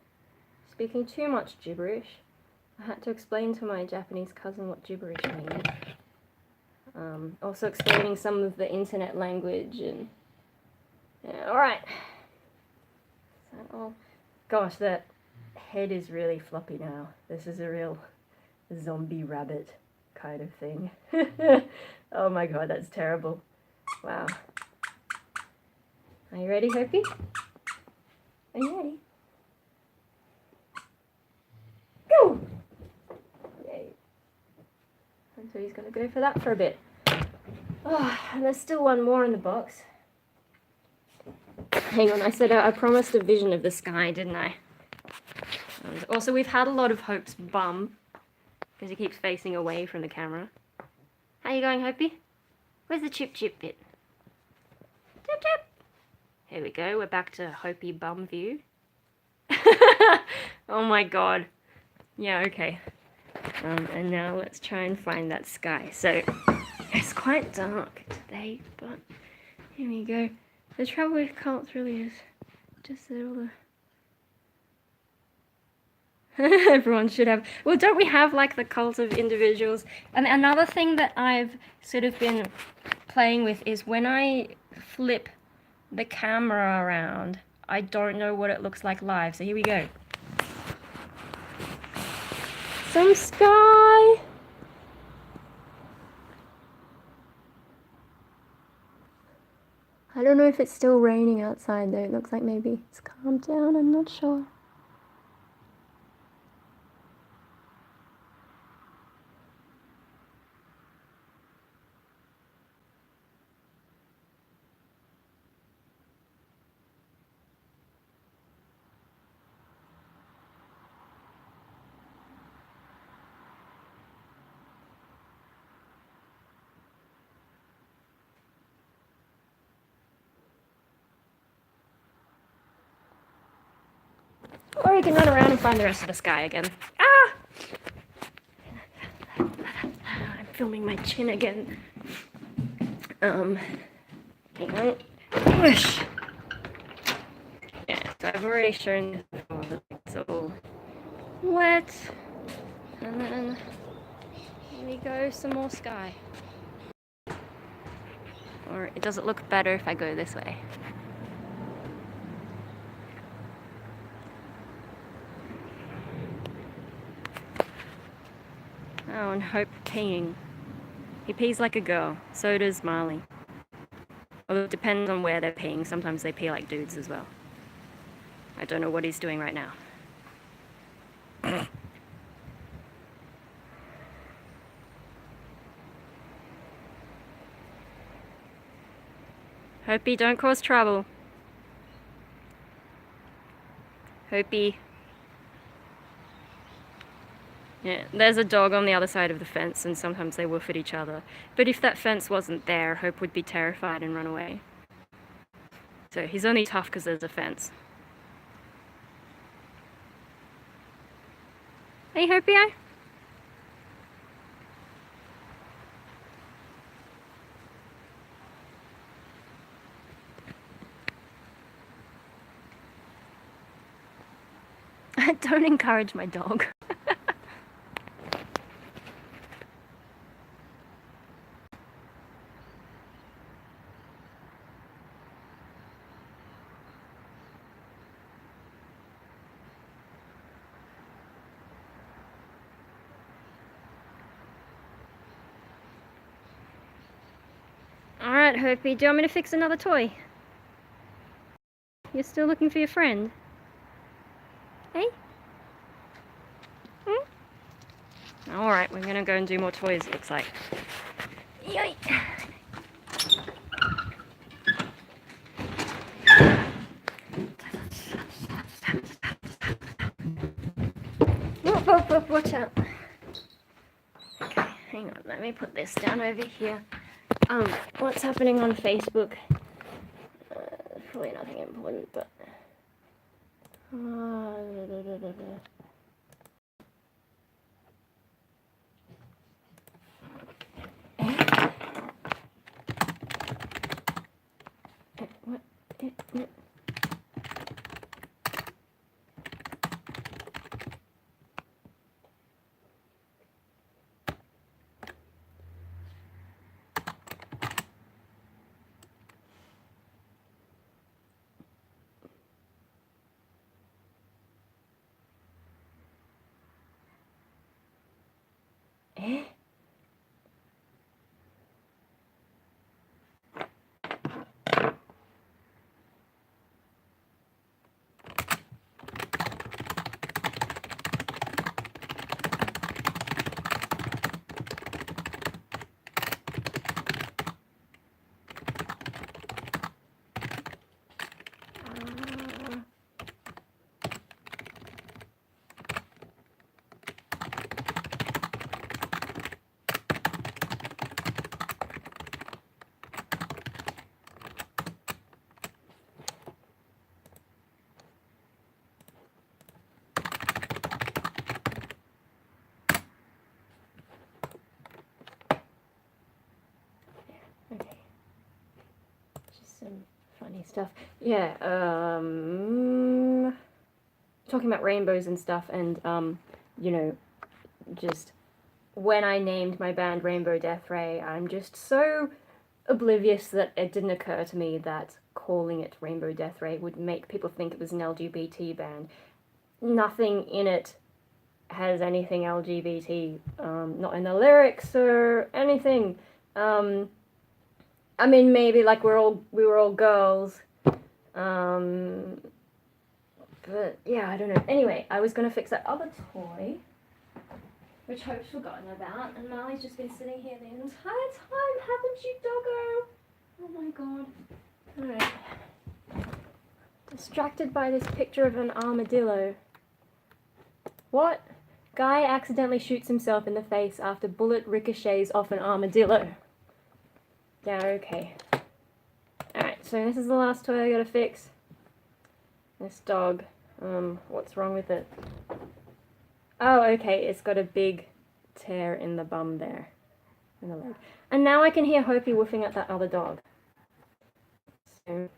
speaking too much gibberish. I had to explain to my Japanese cousin what gibberish means. Also explaining some of the internet language and... Yeah, alright. Oh, gosh, that head is really floppy now. This is a real zombie rabbit kind of thing. Oh my god, that's terrible. Wow. Are you ready, Hopi? Are you ready? Go! Yay. And so he's going to go for that for a bit. Oh, and there's still one more in the box. Hang on, I said I promised a vision of the sky, didn't I? And also, we've had a lot of Hope's bum, because he keeps facing away from the camera. How you going, Hopi? Where's the chip bit? Chip chip! Here we go, we're back to Hopi bum view. Oh my god. Yeah, okay. And now let's try and find that sky. So, it's quite dark today, but here we go. The trouble with cults really is just that all the... Everyone should have... Well, don't we have, like, the cult of individuals? And another thing that I've sort of been playing with is when I flip the camera around, I don't know what it looks like live. So here we go. Some sky! I don't know if it's still raining outside though. It looks like maybe it's calmed down. I'm not sure. Or you can run around and find the rest of the sky again. Ah! I'm filming my chin again. Hang on. Whoosh! Yeah, so I've already shown this before, that it's all wet. And then, here we go, some more sky. Or does it look better if I go this way? Oh, and Hope peeing. He pees like a girl. So does Marley. Although it depends on where they're peeing. Sometimes they pee like dudes as well. I don't know what he's doing right now. Hopi, don't cause trouble. Hopi. Yeah, there's a dog on the other side of the fence, and sometimes they woof at each other. But if that fence wasn't there, Hope would be terrified and run away. So he's only tough because there's a fence. Hey, Hopi. Don't encourage my dog. Alright, Hopi, do you want me to fix another toy? You're still looking for your friend? Hey? Alright, we're gonna go and do more toys, it looks like. Yoink! Whoop, watch out. Okay, hang on, let me put this down over here. What's happening on Facebook? Probably nothing important, but... What? Okay. Just some funny stuff. Yeah, talking about rainbows and stuff, and, you know, just when I named my band Rainbow Death Ray, I'm just so oblivious that it didn't occur to me that calling it Rainbow Death Ray would make people think it was an LGBT band. Nothing in it has anything LGBT, not in the lyrics or anything. I mean, maybe like we were all girls, but yeah, I don't know. Anyway, I was gonna fix that other toy, which Hope's forgotten about, and Marley's just been sitting here the entire time, haven't you, doggo? Oh my god. Alright. Distracted by this picture of an armadillo. What? Guy accidentally shoots himself in the face after bullet ricochets off an armadillo. Yeah, okay. Alright, so this is the last toy I gotta fix. This dog. What's wrong with it? Oh, okay, it's got a big tear in the bum there. In the leg. And now I can hear Hopi woofing at that other dog. So,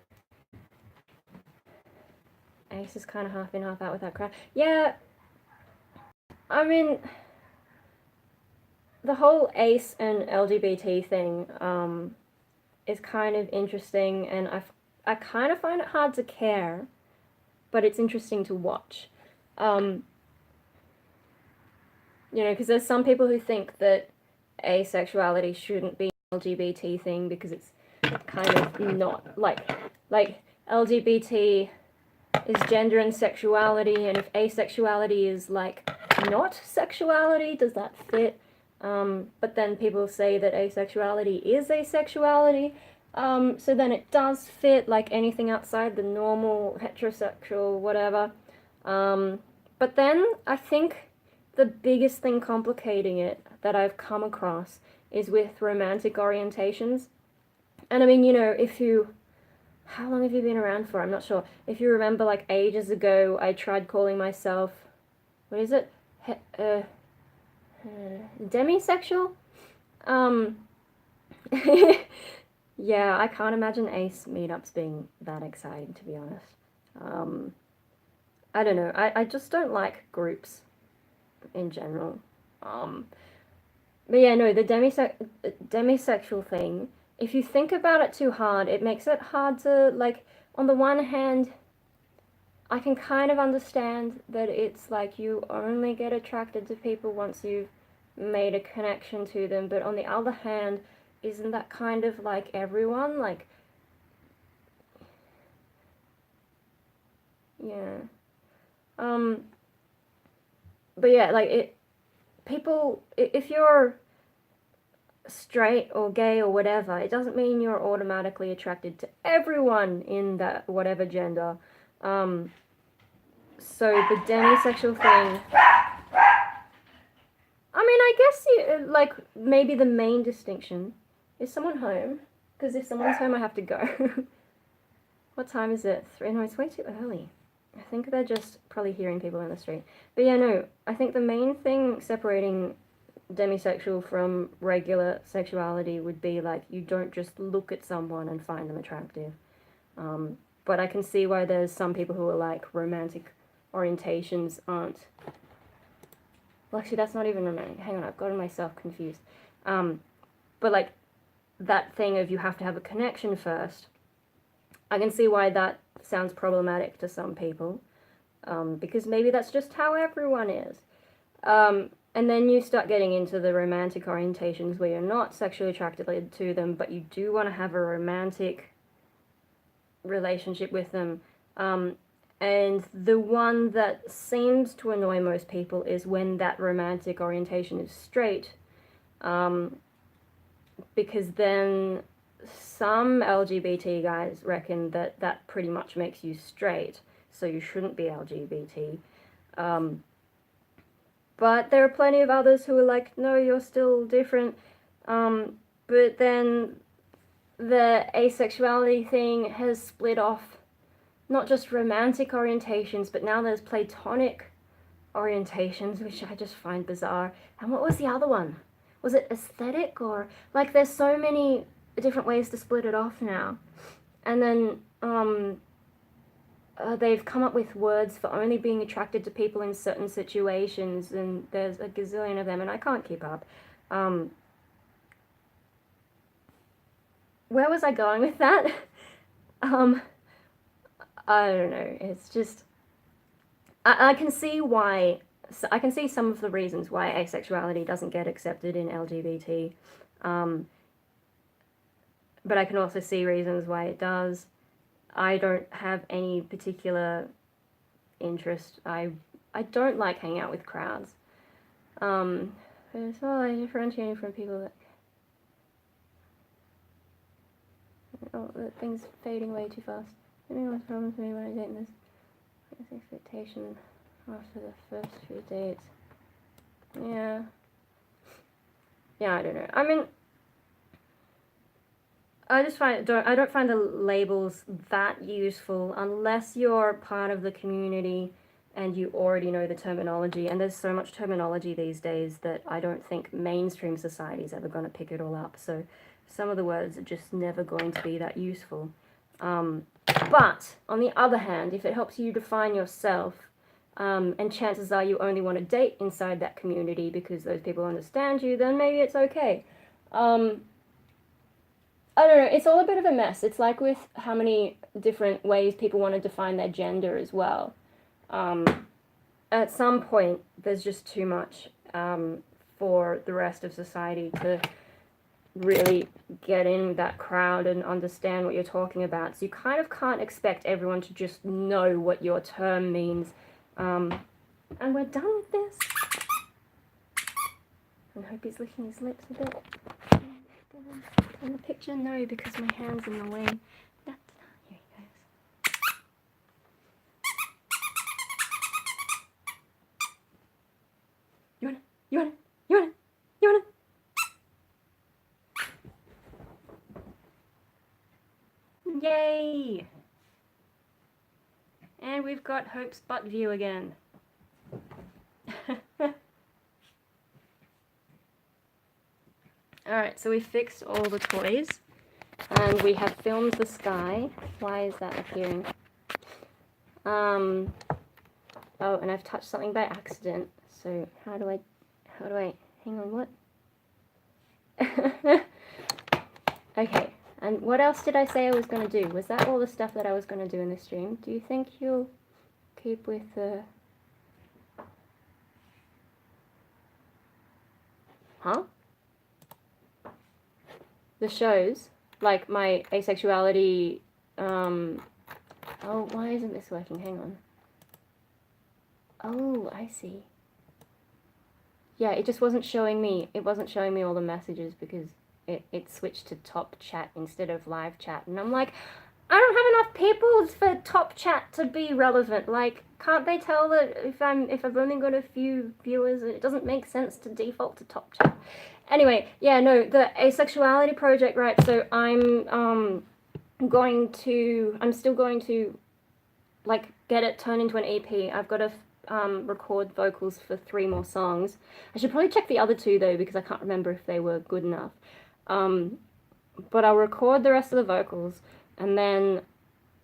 Ace is kind of half in, half out with that crowd. Yeah, I mean, the whole Ace and LGBT thing is kind of interesting, and I kind of find it hard to care, but it's interesting to watch. You know, because there's some people who think that asexuality shouldn't be an LGBT thing because it's kind of not, like LGBT is gender and sexuality, and if asexuality is, like, not sexuality, does that fit? But then people say that asexuality is asexuality, so then it does fit, like anything outside the normal heterosexual whatever. But then I think the biggest thing complicating it that I've come across is with romantic orientations. And I mean, you know, how long have you been around for? I'm not sure. If you remember, like, ages ago, I tried calling myself, what is it? Demisexual? Yeah, I can't imagine ace meetups being that exciting, to be honest. I don't know. I just don't like groups in general. But yeah, no, the demisexual thing, if you think about it too hard, it makes it hard to, like, on the one hand, I can kind of understand that it's like you only get attracted to people once you've made a connection to them, but on the other hand, isn't that kind of like everyone? Like, yeah. But yeah, like, if you're straight or gay or whatever, it doesn't mean you're automatically attracted to everyone in that whatever gender. So the demisexual thing, I mean, I guess like, maybe the main distinction is someone home, because if someone's home, I have to go. What time is it? 3? No, it's way too early. I think they're just probably hearing people in the street. But yeah, no, I think the main thing separating demisexual from regular sexuality would be, like, you don't just look at someone and find them attractive. But I can see why there's some people who are like, romantic orientations aren't. Well, actually, that's not even romantic. Hang on, I've gotten myself confused. But like, that thing of you have to have a connection first, I can see why that sounds problematic to some people, because maybe that's just how everyone is. And then you start getting into the romantic orientations where you're not sexually attracted to them, but you do want to have a romantic relationship with them. And the one that seems to annoy most people is when that romantic orientation is straight, because then some LGBT guys reckon that that pretty much makes you straight, so you shouldn't be LGBT. But there are plenty of others who are like, no, you're still different. But then the asexuality thing has split off not just romantic orientations, but now there's platonic orientations, which I just find bizarre. And what was the other one? Was it aesthetic? Or, like, there's so many different ways to split it off now. And then they've come up with words for only being attracted to people in certain situations, and there's a gazillion of them, and I can't keep up. Where was I going with that? I don't know. It's just, I can see why. I can see some of the reasons why asexuality doesn't get accepted in LGBT, but I can also see reasons why it does. I don't have any particular interest. I don't like hanging out with crowds. It's all like differentiating from people that. Oh, that thing's fading way too fast. Anyone problems with me when I date this? This expectation after the first few dates. Yeah. Yeah, I don't know. I mean, I don't find the labels that useful unless you're part of the community and you already know the terminology. And there's so much terminology these days that I don't think mainstream society is ever going to pick it all up. So some of the words are just never going to be that useful. But on the other hand, if it helps you define yourself, and chances are you only want to date inside that community because those people understand you, then maybe it's okay. I don't know, it's all a bit of a mess. It's like with how many different ways people want to define their gender as well. At some point, there's just too much for the rest of society to really get in that crowd and understand what you're talking about. So you kind of can't expect everyone to just know what your term means. And we're done with this. I hope he's licking his lips a bit. In the picture, no, because my hand's in the way. Here he goes. Yay! And we've got Hope's butt view again. Alright, so we fixed all the toys. And we have filmed the sky. Why is that appearing? Oh, and I've touched something by accident. So how do I, hang on, what? Okay, and what else did I say I was going to do? Was that all the stuff that I was going to do in this stream? Do you think you'll keep with the... Huh? The shows? Like my asexuality, oh, why isn't this working? Hang on. Oh, I see. Yeah, it just wasn't showing me. It wasn't showing me all the messages because it switched to top chat instead of live chat. And I'm like, I don't have enough people for top chat to be relevant. Like, can't they tell that if I've only got a few viewers, it doesn't make sense to default to top chat. Anyway, yeah, no, the asexuality project, right? So I'm still going to like get it turned into an EP. I've got to record vocals for 3 more songs. I should probably check the other 2 though because I can't remember if they were good enough. But I'll record the rest of the vocals and then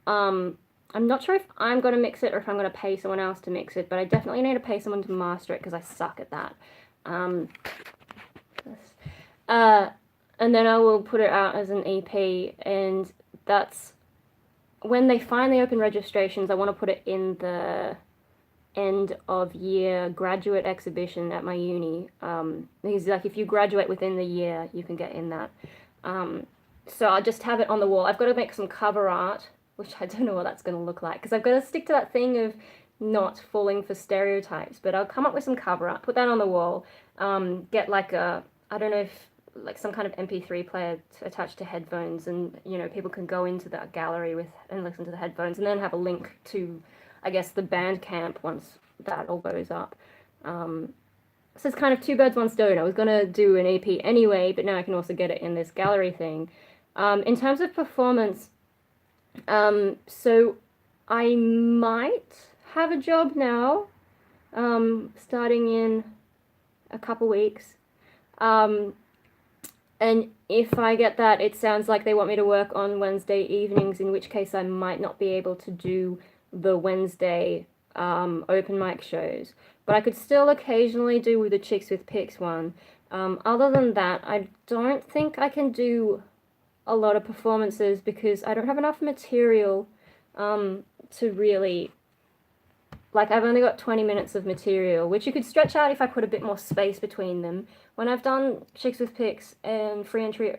I'm not sure if I'm going to mix it or if I'm going to pay someone else to mix it, but I definitely need to pay someone to master it because I suck at that. And then I will put it out as an EP, and that's when they finally open registrations. I want to put it in the end of year graduate exhibition at my uni, because like if you graduate within the year you can get in that. So I'll just have it on the wall. I've got to make some cover art, which I don't know what that's going to look like because I've got to stick to that thing of not falling for stereotypes, but I'll come up with some cover art, put that on the wall, get like a, I don't know if like some kind of MP3 player attached to headphones, and you know people can go into that gallery with and listen to the headphones, and then have a link to, I guess, the Bandcamp once that all goes up. So it's kind of 2 birds, 1 stone. I was gonna do an EP anyway, but now I can also get it in this gallery thing. In terms of performance, so I might have a job now, starting in a couple weeks. And if I get that, it sounds like they want me to work on Wednesday evenings, in which case I might not be able to do the Wednesday open mic shows. But I could still occasionally do the Chicks with Pics one. Other than that, I don't think I can do a lot of performances because I don't have enough material to really... Like, I've only got 20 minutes of material, which you could stretch out if I put a bit more space between them. When I've done Chicks with Pics and free entry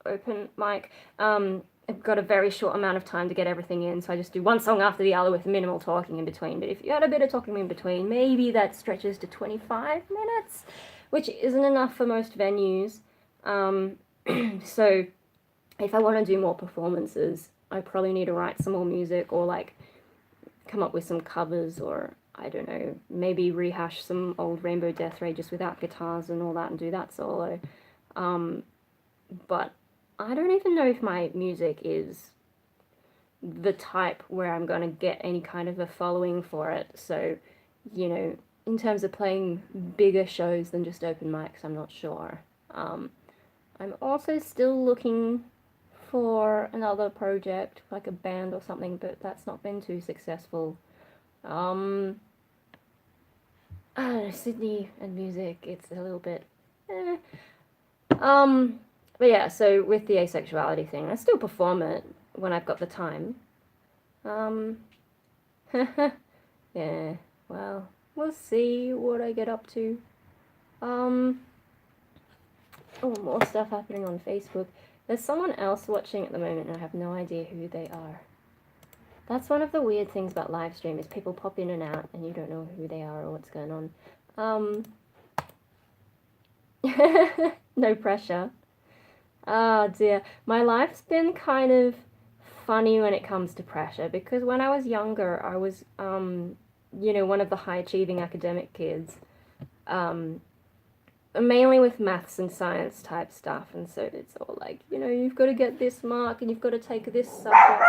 open mic, I've got a very short amount of time to get everything in, so I just do one song after the other with minimal talking in between. But if you had a bit of talking in between, maybe that stretches to 25 minutes, which isn't enough for most venues. So if I want to do more performances, I probably need to write some more music or like come up with some covers, or I don't know, maybe rehash some old Rainbow Death Ray just without guitars and all that and do that solo. But I don't even know if my music is the type where I'm going to get any kind of a following for it. So, you know, in terms of playing bigger shows than just open mics, I'm not sure. I'm also still looking for another project, like a band or something, but that's not been too successful. I don't know, Sydney and music, it's a little bit but yeah, so with the asexuality thing, I still perform it when I've got the time. Yeah, well, we'll see what I get up to. Oh, more stuff happening on Facebook. There's someone else watching at the moment and I have no idea who they are. That's one of the weird things about live stream, is people pop in and out and you don't know who they are or what's going on. No pressure. Ah, dear. My life's been kind of funny when it comes to pressure, because when I was younger, I was, you know, one of the high-achieving academic kids, mainly with maths and science type stuff, and so it's all like, you know, you've got to get this mark, and you've got to take this subject.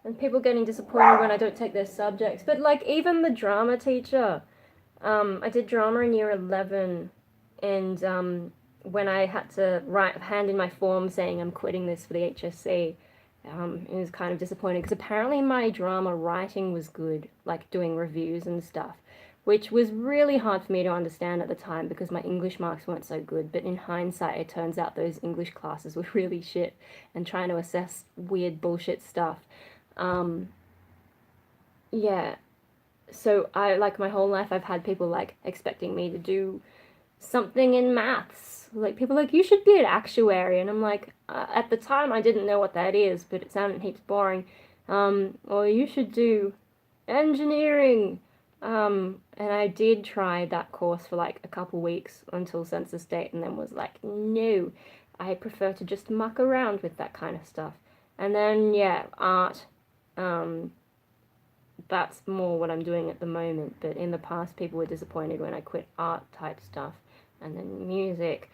and people getting disappointed when I don't take their subjects. But like even the drama teacher, I did drama in year 11, and when I had to hand in my form saying I'm quitting this for the HSC, it was kind of disappointing because apparently my drama writing was good, like doing reviews and stuff, which was really hard for me to understand at the time because my English marks weren't so good. But in hindsight, it turns out those English classes were really shit, and trying to assess weird bullshit stuff. Yeah, so I, like, my whole life I've had people like expecting me to do something in maths. Like people like, you should be an actuary, and I'm like, at the time I didn't know what that is, but it sounded heaps boring. Or you should do engineering. And I did try that course for like a couple weeks until census date, and then was like, no, I prefer to just muck around with that kind of stuff. And then yeah, art. That's more what I'm doing at the moment, but in the past people were disappointed when I quit art type stuff. And then music.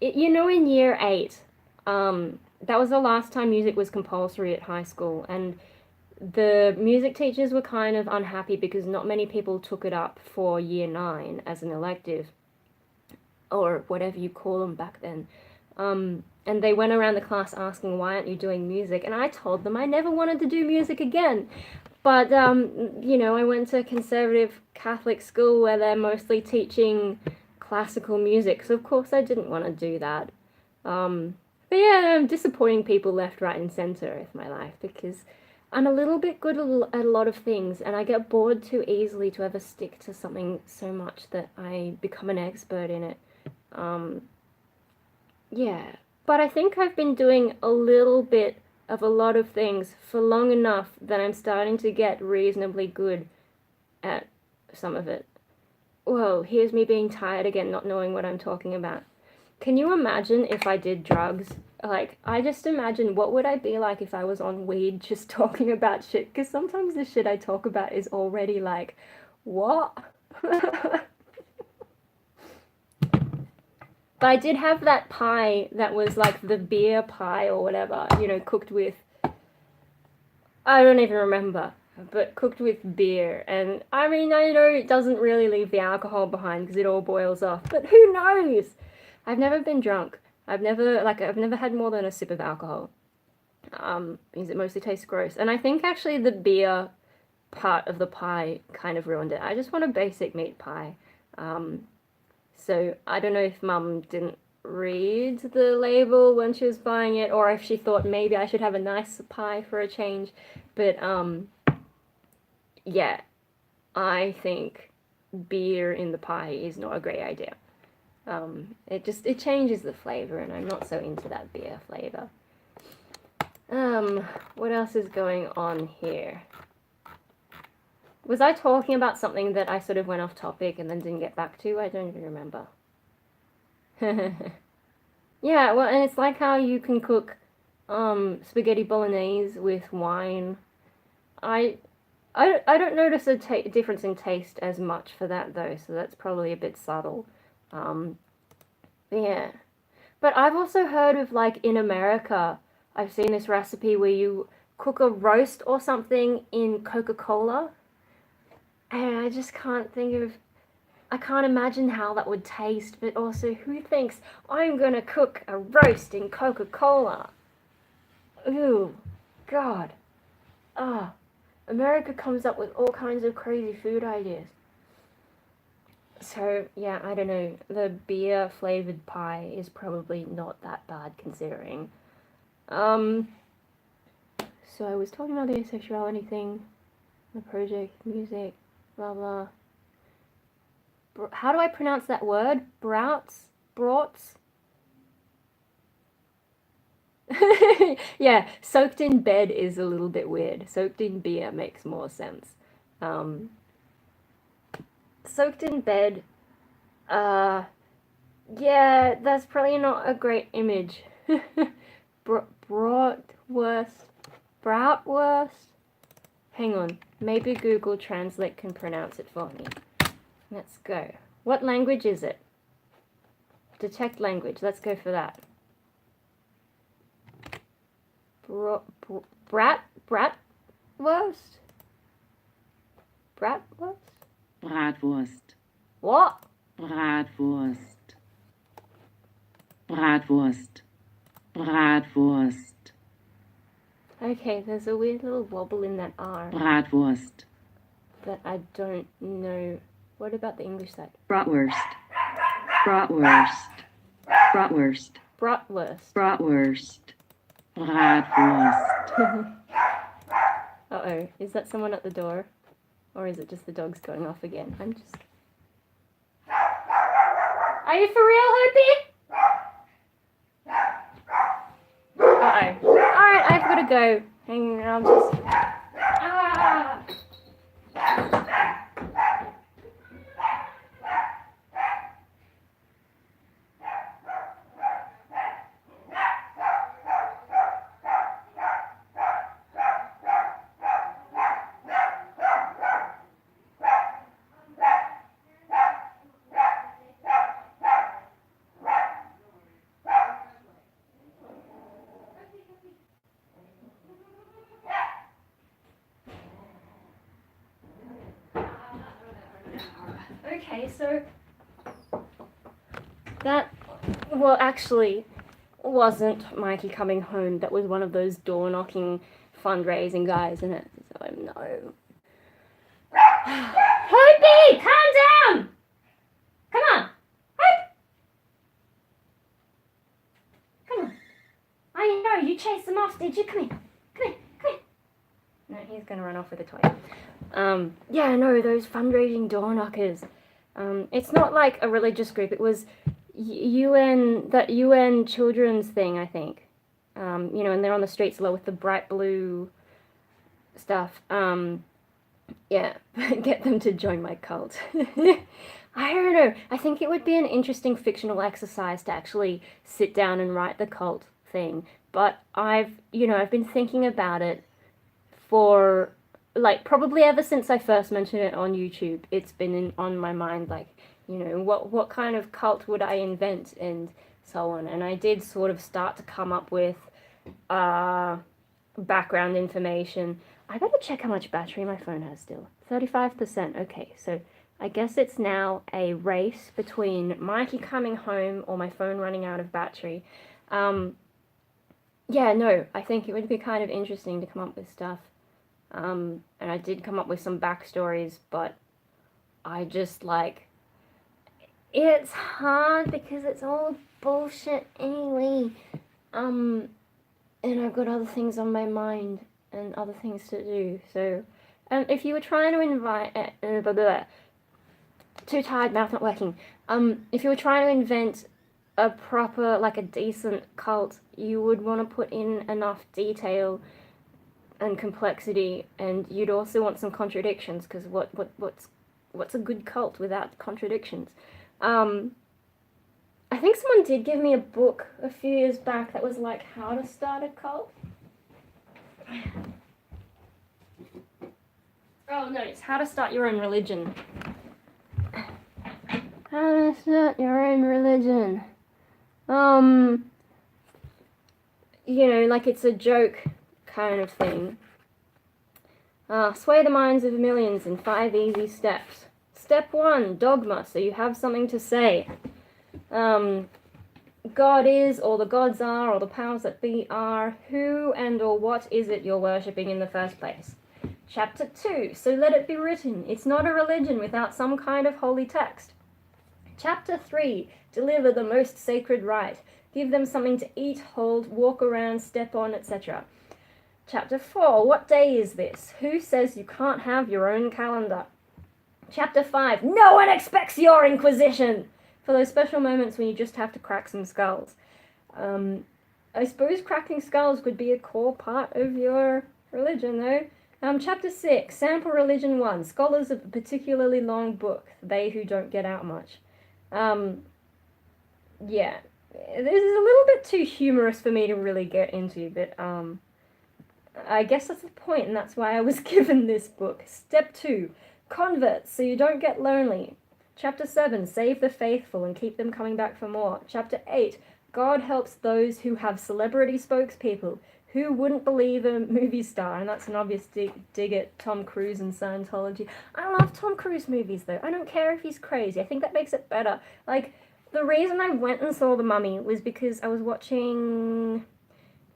In year 8, that was the last time music was compulsory at high school, and the music teachers were kind of unhappy because not many people took it up for year 9 as an elective, or whatever you call them back then. And they went around the class asking, why aren't you doing music? And I told them I never wanted to do music again. But, I went to a conservative Catholic school where they're mostly teaching classical music, so of course I didn't want to do that. But yeah, I'm disappointing people left, right, and center with my life because I'm a little bit good at a lot of things, and I get bored too easily to ever stick to something so much that I become an expert in it. Yeah, but I think I've been doing a little bit of a lot of things for long enough that I'm starting to get reasonably good at some of it. Whoa, here's me being tired again, not knowing what I'm talking about. Can you imagine if I did drugs? Like, I just imagine what would I be like if I was on weed just talking about shit, because sometimes the shit I talk about is already like, what? But I did have that pie that was like the beer pie or whatever, cooked with, I don't even remember, but cooked with beer. And I mean, I know it doesn't really leave the alcohol behind because it all boils off, but who knows? I've never been drunk. I've never had more than a sip of alcohol. Because it mostly tastes gross. And I think actually the beer part of the pie kind of ruined it. I just want a basic meat pie. So I don't know if Mum didn't read the label when she was buying it, or if she thought maybe I should have a nice pie for a change. But yeah, I think beer in the pie is not a great idea. It changes the flavor, and I'm not so into that beer flavor. What else is going on here? Was I talking about something that I sort of went off topic and then didn't get back to? I don't even remember. Yeah, well, and it's like how you can cook spaghetti bolognese with wine. I don't notice a difference in taste as much for that though, so that's probably a bit subtle. Yeah. But I've also heard of, like, in America, I've seen this recipe where you cook a roast or something in Coca-Cola. And I just can't I can't imagine how that would taste, but also who thinks, I'm gonna cook a roast in Coca-Cola? Ooh, God. America comes up with all kinds of crazy food ideas. So, yeah, I don't know. The beer-flavored pie is probably not that bad considering. So I was talking about the asexuality thing, the project, music, blah blah. How do I pronounce that word? Brauts? Yeah, soaked in bed is a little bit weird. Soaked in beer makes more sense. Soaked in bed, yeah, that's probably not a great image. Bratwurst. Hang on, maybe Google Translate can pronounce it for me. Let's go. What language is it? Detect language. Let's go for that. Bratwurst? Bratwurst? Bratwurst. What? Bratwurst. Bratwurst. Bratwurst. Okay, there's a weird little wobble in that R, Bratwurst. but I don't know. What about the English side? Bratwurst. Bratwurst. Bratwurst. Bratwurst. Bratwurst. Bratwurst. Uh-oh, is that someone at the door? Or is it just the dogs going off again? Are you for real, Hoopie? Uh-oh. Alright, I've got to go. Hang on, I'll just... Ah! Okay, so that, well, actually wasn't Mikey coming home. That was one of those door knocking fundraising guys, isn't it? So no. Hoopie, calm down! Come on! Hoop! Come on. I know, you chased them off, did you? Come here. Come here. Come here. No, he's gonna run off with a toy. Yeah, no, those fundraising door knockers. It's not like a religious group. It was that UN children's thing, I think. You know, and they're on the streets a lot with the bright blue stuff. Yeah, get them to join my cult. I don't know. I think it would be an interesting fictional exercise to actually sit down and write the cult thing. But I've been thinking about it for, like, probably ever since I first mentioned it on YouTube. It's been on my mind, like, you know, what kind of cult would I invent and so on. And I did sort of start to come up with background information. I better check how much battery my phone has still. 35%. Okay, so I guess it's now a race between Mikey coming home or my phone running out of battery. Yeah, no, I think it would be kind of interesting to come up with stuff. And I did come up with some backstories, but I just, like, it's hard because it's all bullshit anyway. And I've got other things on my mind and other things to do. So, if you were trying to invite, too tired, mouth not working. If you were trying to invent a proper, like a decent cult, you would want to put in enough detail and complexity, and you'd also want some contradictions, because what's a good cult without contradictions? I think someone did give me a book a few years back that was like how to start a cult. Oh no, it's how to start your own religion. How to start your own religion. You know, like it's a joke kind of thing. Sway the minds of millions in 5 easy steps. Step 1, dogma, so you have something to say. God is, or the gods are, or the powers that be are. Who and or what is it you're worshipping in the first place? Chapter 2, so let it be written. It's not a religion without some kind of holy text. Chapter 3, deliver the most sacred rite. Give them something to eat, hold, walk around, step on, etc. Chapter 4, what day is this? Who says you can't have your own calendar? Chapter 5, no one expects your inquisition! For those special moments when you just have to crack some skulls. I suppose cracking skulls could be a core part of your religion, though. Chapter 6, sample religion 1, scholars of a particularly long book, they who don't get out much. Yeah, this is a little bit too humorous for me to really get into, but I guess that's the point, and that's why I was given this book. Step 2, converts, so you don't get lonely. Chapter 7, save the faithful and keep them coming back for more. Chapter 8, God helps those who have celebrity spokespeople who wouldn't believe a movie star? And that's an obvious dig at Tom Cruise and Scientology. I love Tom Cruise movies though. I don't care if he's crazy. I think that makes it better. Like, the reason I went and saw The Mummy was because I was watching,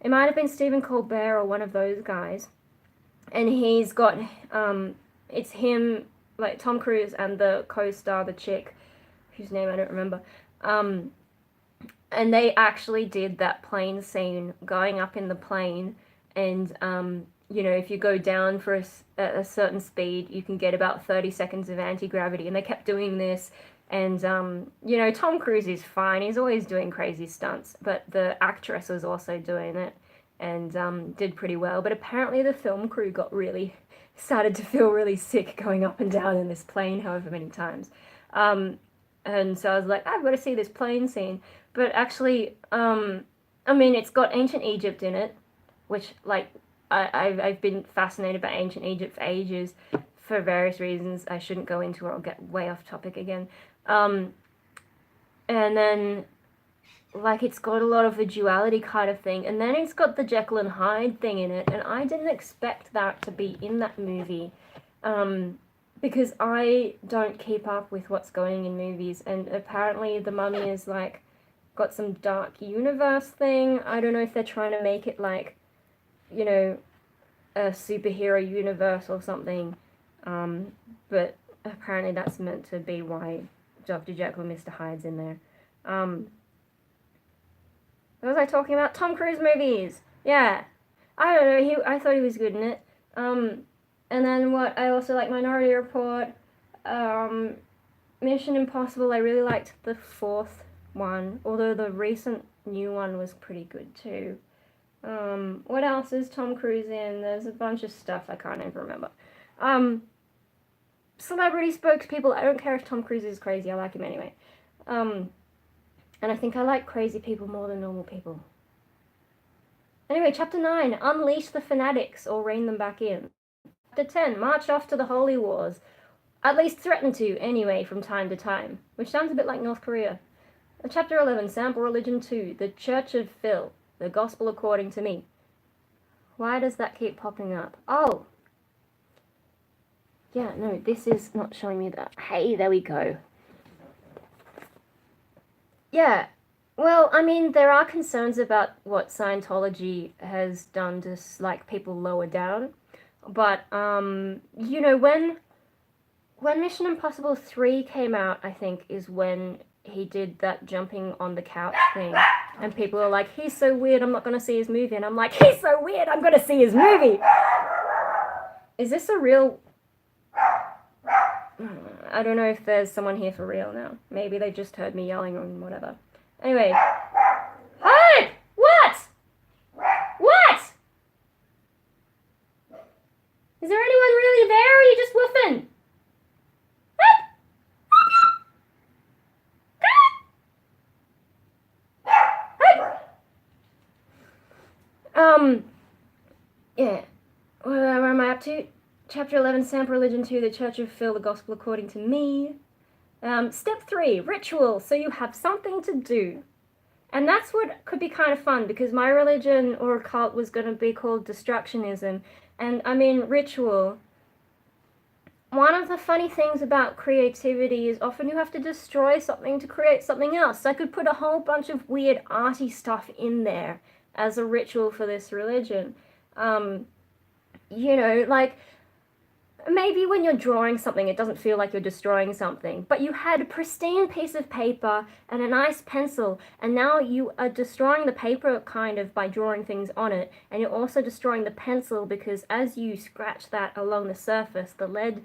it might have been Stephen Colbert or one of those guys, and he's got, it's him, like Tom Cruise and the co-star, the chick, whose name I don't remember, and they actually did that plane scene, going up in the plane, and you know, if you go down for a certain speed, you can get about 30 seconds of anti-gravity, and they kept doing this. And, you know, Tom Cruise is fine. He's always doing crazy stunts. But the actress was also doing it and did pretty well. But apparently the film crew started to feel really sick going up and down in this plane however many times. And so I was like, I've got to see this plane scene. But actually, I mean, it's got ancient Egypt in it, which, like, I've been fascinated by ancient Egypt for ages for various reasons I shouldn't go into or I'll get way off topic again. And then, like, it's got a lot of the duality kind of thing, and then it's got the Jekyll and Hyde thing in it, and I didn't expect that to be in that movie, because I don't keep up with what's going in movies, and apparently The Mummy is, like, got some dark universe thing. I don't know if they're trying to make it, like, you know, a superhero universe or something, but apparently that's meant to be why Dr. Jekyll and Mr. Hyde's in there. What was I talking about? Tom Cruise movies! Yeah. I don't know, I thought he was good in it. And then what, I also like Minority Report, Mission Impossible, I really liked the fourth one, although the recent new one was pretty good too. What else is Tom Cruise in? There's a bunch of stuff I can't even remember. Celebrity spokespeople, I don't care if Tom Cruise is crazy, I like him anyway. And I think I like crazy people more than normal people. Anyway, Chapter 9, Unleash the Fanatics or Rein them back in. Chapter 10, March off to the Holy Wars. At least threaten to, anyway, from time to time. Which sounds a bit like North Korea. Chapter 11, Sample Religion 2, The Church of Phil, The Gospel According to Me. Why does that keep popping up? Oh! Yeah, no, this is not showing me that. Hey, there we go. Yeah, well, I mean, there are concerns about what Scientology has done to, like, people lower down. But, you know, when Mission Impossible 3 came out, I think, is when he did that jumping on the couch thing. And people are like, he's so weird, I'm not going to see his movie. And I'm like, he's so weird, I'm going to see his movie. Is this a real... I don't know if there's someone here for real now. Maybe they just heard me yelling or whatever. Anyway. Hey! What? What? Is there anyone really there, or are you just woofing? Yeah. Where am I up to? Chapter 11, Sample Religion 2, The Church of Phil, The Gospel According to Me. Step 3, Ritual, so you have something to do. And that's what could be kind of fun, because my religion or cult was going to be called Destructionism. And, I mean, Ritual. One of the funny things about creativity is often you have to destroy something to create something else. So I could put a whole bunch of weird arty stuff in there as a ritual for this religion. You know, like... Maybe when you're drawing something, it doesn't feel like you're destroying something, but you had a pristine piece of paper and a nice pencil, and now you are destroying the paper kind of by drawing things on it, and you're also destroying the pencil because as you scratch that along the surface, the lead,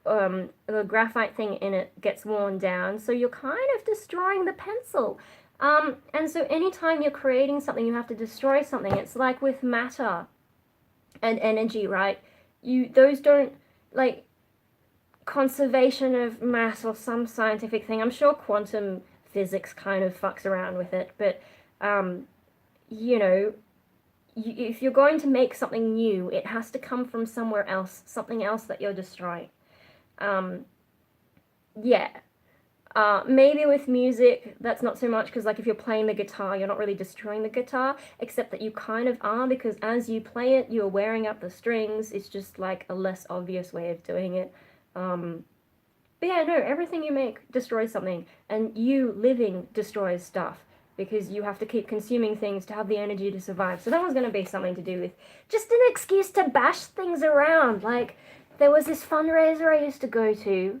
the graphite thing in it gets worn down, so you're kind of destroying the pencil. And so anytime you're creating something, you have to destroy something. It's like with matter and energy, right? Those don't, like, conservation of mass or some scientific thing. I'm sure quantum physics kind of fucks around with it, but, you know, if you're going to make something new, it has to come from somewhere else, something else that you're destroying. Yeah. Maybe with music, that's not so much, because like if you're playing the guitar, you're not really destroying the guitar, except that you kind of are, because as you play it, you're wearing out the strings. It's just like a less obvious way of doing it. But yeah, no, everything you make destroys something, and you living destroys stuff, because you have to keep consuming things to have the energy to survive. So that was going to be something to do with just an excuse to bash things around. Like, there was this fundraiser I used to go to,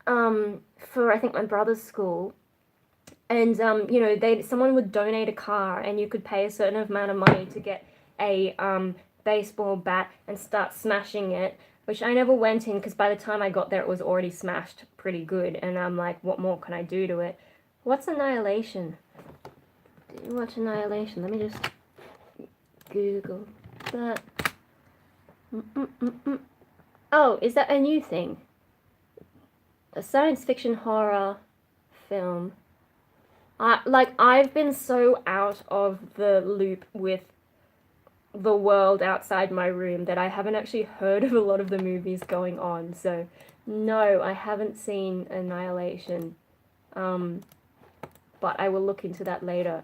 for I think my brother's school, and you know, someone would donate a car, and you could pay a certain amount of money to get a baseball bat and start smashing it, which I never went in, because by the time I got there it was already smashed pretty good, and I'm like, what more can I do to it? What's Annihilation? Did you watch Annihilation? Let me just Google that. Oh, is that a new thing? A science fiction horror film. I've been so out of the loop with the world outside my room that I haven't actually heard of a lot of the movies going on. So, no, I haven't seen Annihilation. But I will look into that later.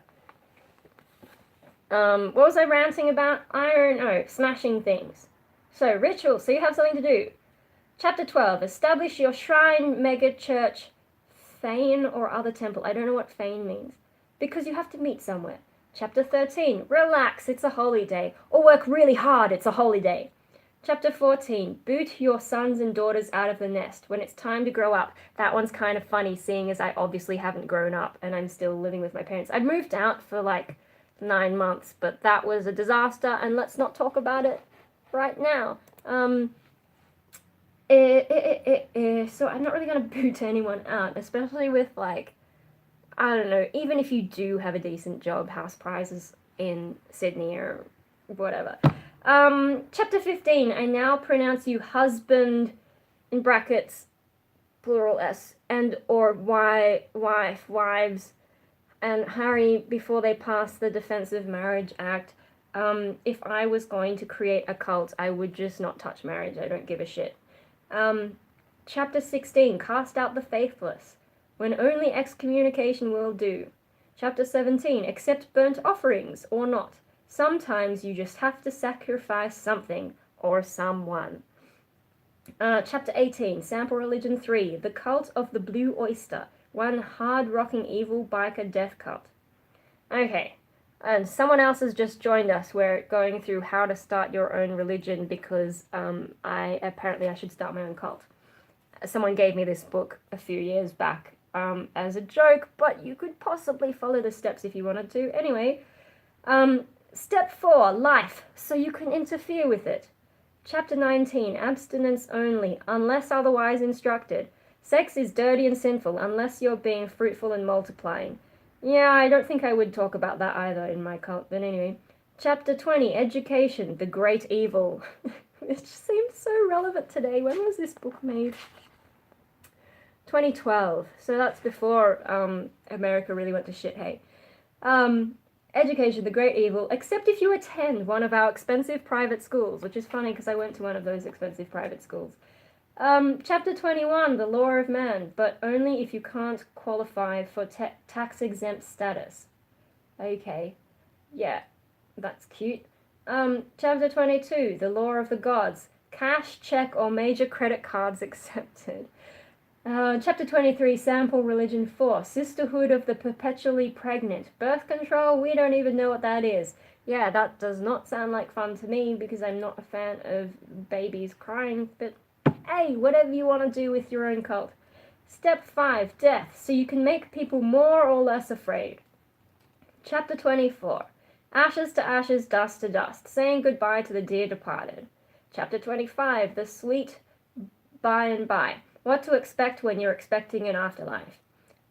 What was I ranting about? I don't know. Smashing things. So, ritual. So you have something to do. Chapter 12. Establish your shrine, mega church, fane, or other temple. I don't know what fane means. Because you have to meet somewhere. Chapter 13. Relax, it's a holy day. Or work really hard, it's a holy day. Chapter 14. Boot your sons and daughters out of the nest when it's time to grow up. That one's kind of funny, seeing as I obviously haven't grown up and I'm still living with my parents. I moved out for like 9 months, but that was a disaster, and let's not talk about it right now. So I'm not really going to boot anyone out, especially with, like, I don't know, even if you do have a decent job, house prices in Sydney or whatever. Chapter 15, I now pronounce you husband, in brackets, plural S, and or wives, and Harry, before they passed the Defensive Marriage Act. If I was going to create a cult, I would just not touch marriage. I don't give a shit. Chapter 16, cast out the faithless, when only excommunication will do. Chapter 17, accept burnt offerings or not. Sometimes you just have to sacrifice something or someone. Chapter 18, sample religion 3, the cult of the blue oyster, one hard-rocking evil biker death cult. Okay, and someone else has just joined us. We're going through how to start your own religion, because I should start my own cult. Someone gave me this book a few years back as a joke, but you could possibly follow the steps if you wanted to. Anyway, step 4, life, so you can interfere with it. Chapter 19, abstinence only, unless otherwise instructed. Sex is dirty and sinful unless you're being fruitful and multiplying. Yeah, I don't think I would talk about that either in my cult, but anyway. Chapter 20, education, the great evil. It seems so relevant today. When was this book made? 2012. So that's before America really went to shit, hey. Education, the great evil, except if you attend one of our expensive private schools, which is funny because I went to one of those expensive private schools. Chapter 21, the law of man, but only if you can't qualify for tax-exempt status. Okay, yeah, that's cute. Chapter 22, the law of the gods, cash, check, or major credit cards accepted. Chapter 23, sample religion 4, sisterhood of the perpetually pregnant. Birth control, we don't even know what that is. Yeah, that does not sound like fun to me, because I'm not a fan of babies crying, but hey, whatever you want to do with your own cult. Step 5, death, so you can make people more or less afraid. Chapter 24, ashes to ashes, dust to dust, saying goodbye to the dear departed. Chapter 25, the sweet by and by, what to expect when you're expecting an afterlife.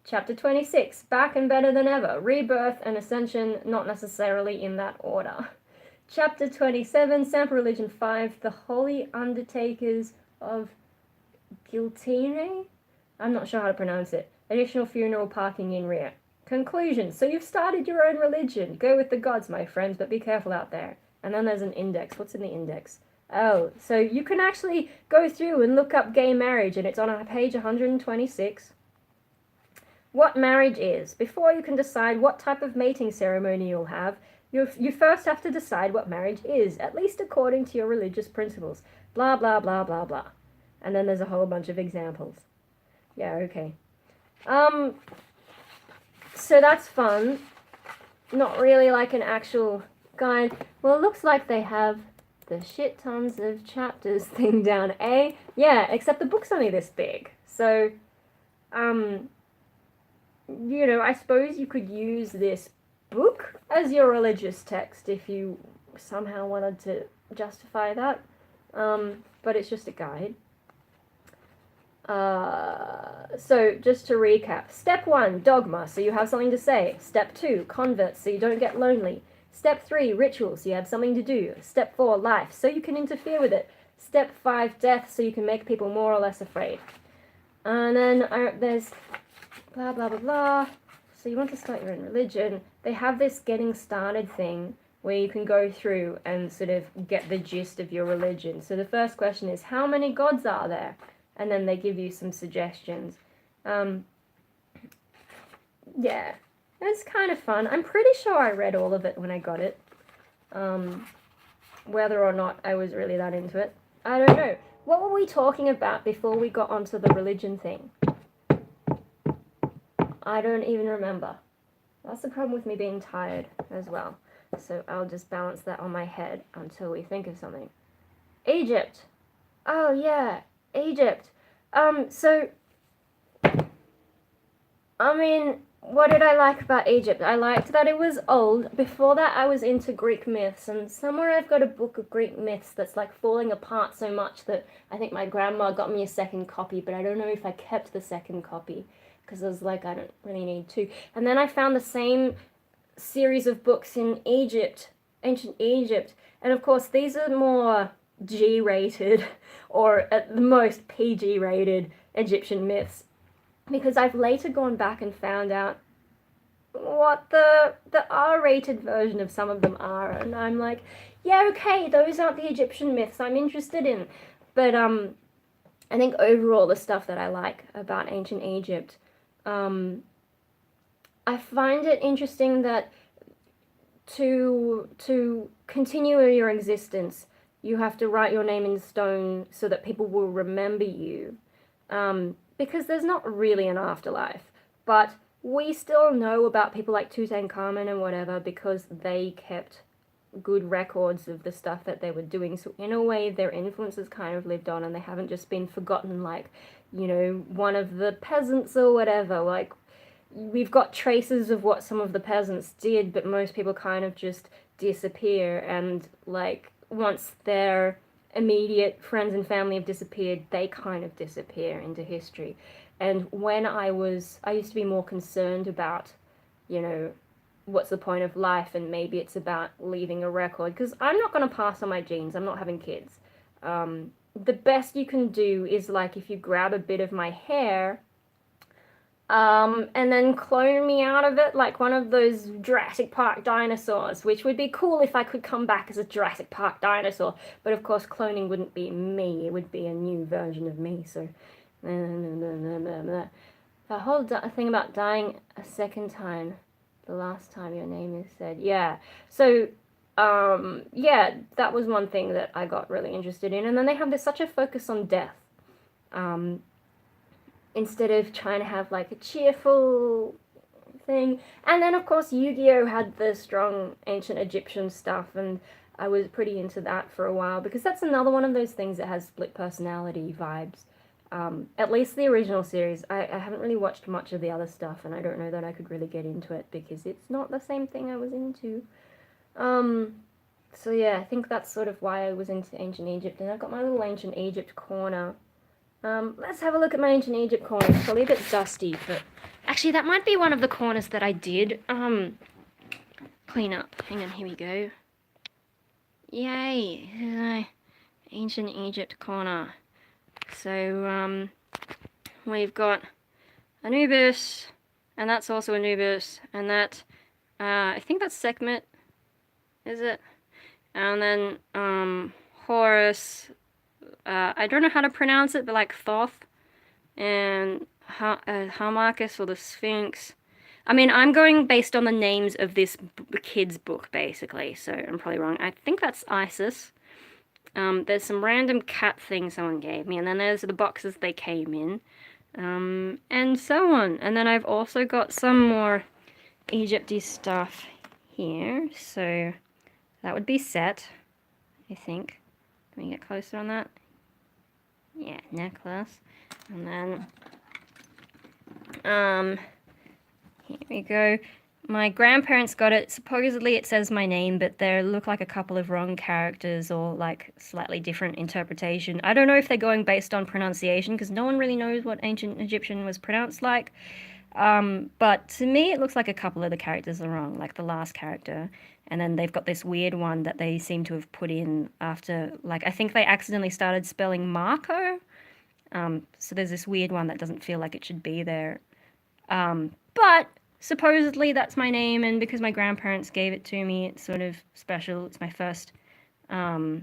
Chapter 26, back and better than ever, rebirth and ascension, not necessarily in that order. Chapter 27, sample religion 5, the holy undertakers of Guiltine? I'm not sure how to pronounce it. Additional funeral parking in rear. Conclusion. So you've started your own religion. Go with the gods, my friends, but be careful out there. And then there's an index. What's in the index? Oh, so you can actually go through and look up gay marriage, and it's on page 126. what marriage is. Before you can decide what type of mating ceremony you'll have, you first have to decide what marriage is, at least according to your religious principles. Blah, blah, blah, blah, blah. And then there's a whole bunch of examples. Yeah, okay. So that's fun. Not really like an actual guide. Well, it looks like they have the shit tons of chapters thing down, eh? Yeah, except the book's only this big. So, you know, I suppose you could use this book as your religious text if you somehow wanted to justify that. But it's just a guide. So just to recap, step 1, dogma, so you have something to say. Step 2, converts, so you don't get lonely. Step 3, rituals, so you have something to do. Step 4, life, so you can interfere with it. Step 5, death, so you can make people more or less afraid. And then there's blah, blah, blah, blah. So you want to start your own religion. They have this getting started thing where you can go through and sort of get the gist of your religion. So the first question is, how many gods are there? And then they give you some suggestions. Yeah, it's kind of fun. I'm pretty sure I read all of it when I got it. Whether or not I was really that into it, I don't know. What were we talking about before we got onto the religion thing? I don't even remember. That's the problem with me being tired as well. So I'll just balance that on my head until we think of something. Egypt. Oh yeah, Egypt. So, I mean, what did I like about Egypt? I liked that it was old. Before that, I was into Greek myths, and somewhere I've got a book of Greek myths that's like falling apart so much that I think my grandma got me a second copy, but I don't know if I kept the second copy, because I was like, I don't really need to. And then I found the same series of books in Egypt, ancient Egypt, and of course these are more G-rated, or at the most PG-rated Egyptian myths, because I've later gone back and found out what the R-rated version of some of them are, and I'm like, yeah, okay, those aren't the Egyptian myths I'm interested in, but I think overall the stuff that I like about ancient Egypt, I find it interesting that to continue your existence, you have to write your name in stone so that people will remember you. Because there's not really an afterlife. But we still know about people like Tutankhamun and whatever because they kept good records of the stuff that they were doing. So in a way, their influence has kind of lived on and they haven't just been forgotten like, you know, one of the peasants or whatever. Like, we've got traces of what some of the peasants did, but most people kind of just disappear, and like once their immediate friends and family have disappeared, they kind of disappear into history. And when I used to be more concerned about, you know, what's the point of life, and maybe it's about leaving a record, because I'm not going to pass on my genes, I'm not having kids. The best you can do is like if you grab a bit of my hair and then clone me out of it like one of those Jurassic Park dinosaurs, which would be cool if I could come back as a Jurassic Park dinosaur. But of course, cloning wouldn't be me, it would be a new version of me, so... The whole thing about dying a second time, the last time your name is said, yeah. So, yeah, that was one thing that I got really interested in. And then they have such a focus on death. Instead of trying to have like a cheerful thing. And then of course Yu-Gi-Oh had the strong ancient Egyptian stuff, and I was pretty into that for a while because that's another one of those things that has split personality vibes. At least the original series. I haven't really watched much of the other stuff, and I don't know that I could really get into it because it's not the same thing I was into. So yeah, I think that's sort of why I was into ancient Egypt, and I've got my little ancient Egypt corner. Let's have a look at my ancient Egypt corner. It's probably a bit dusty, but actually that might be one of the corners that I did clean up. Hang on, here we go. Yay! This is my ancient Egypt corner. So we've got Anubis, and that's also Anubis, and that I think that's Sekhmet, is it? And then Horus. I don't know how to pronounce it, but like Thoth, and Harmachis or the Sphinx. I mean, I'm going based on the names of this kid's book, basically, so I'm probably wrong. I think that's Isis. There's some random cat thing someone gave me, and then there's the boxes they came in, and so on. And then I've also got some more Egypty stuff here, so that would be Set, I think. Can we get closer on that? Yeah, necklace. And then, here we go. My grandparents got it. Supposedly it says my name, but there look like a couple of wrong characters or like slightly different interpretation. I don't know if they're going based on pronunciation because no one really knows what ancient Egyptian was pronounced like. But to me it looks like a couple of the characters are wrong, like the last character. And then they've got this weird one that they seem to have put in after, like, I think they accidentally started spelling Marco. So there's this weird one that doesn't feel like it should be there. But supposedly that's my name, and because my grandparents gave it to me, it's sort of special. It's my first, what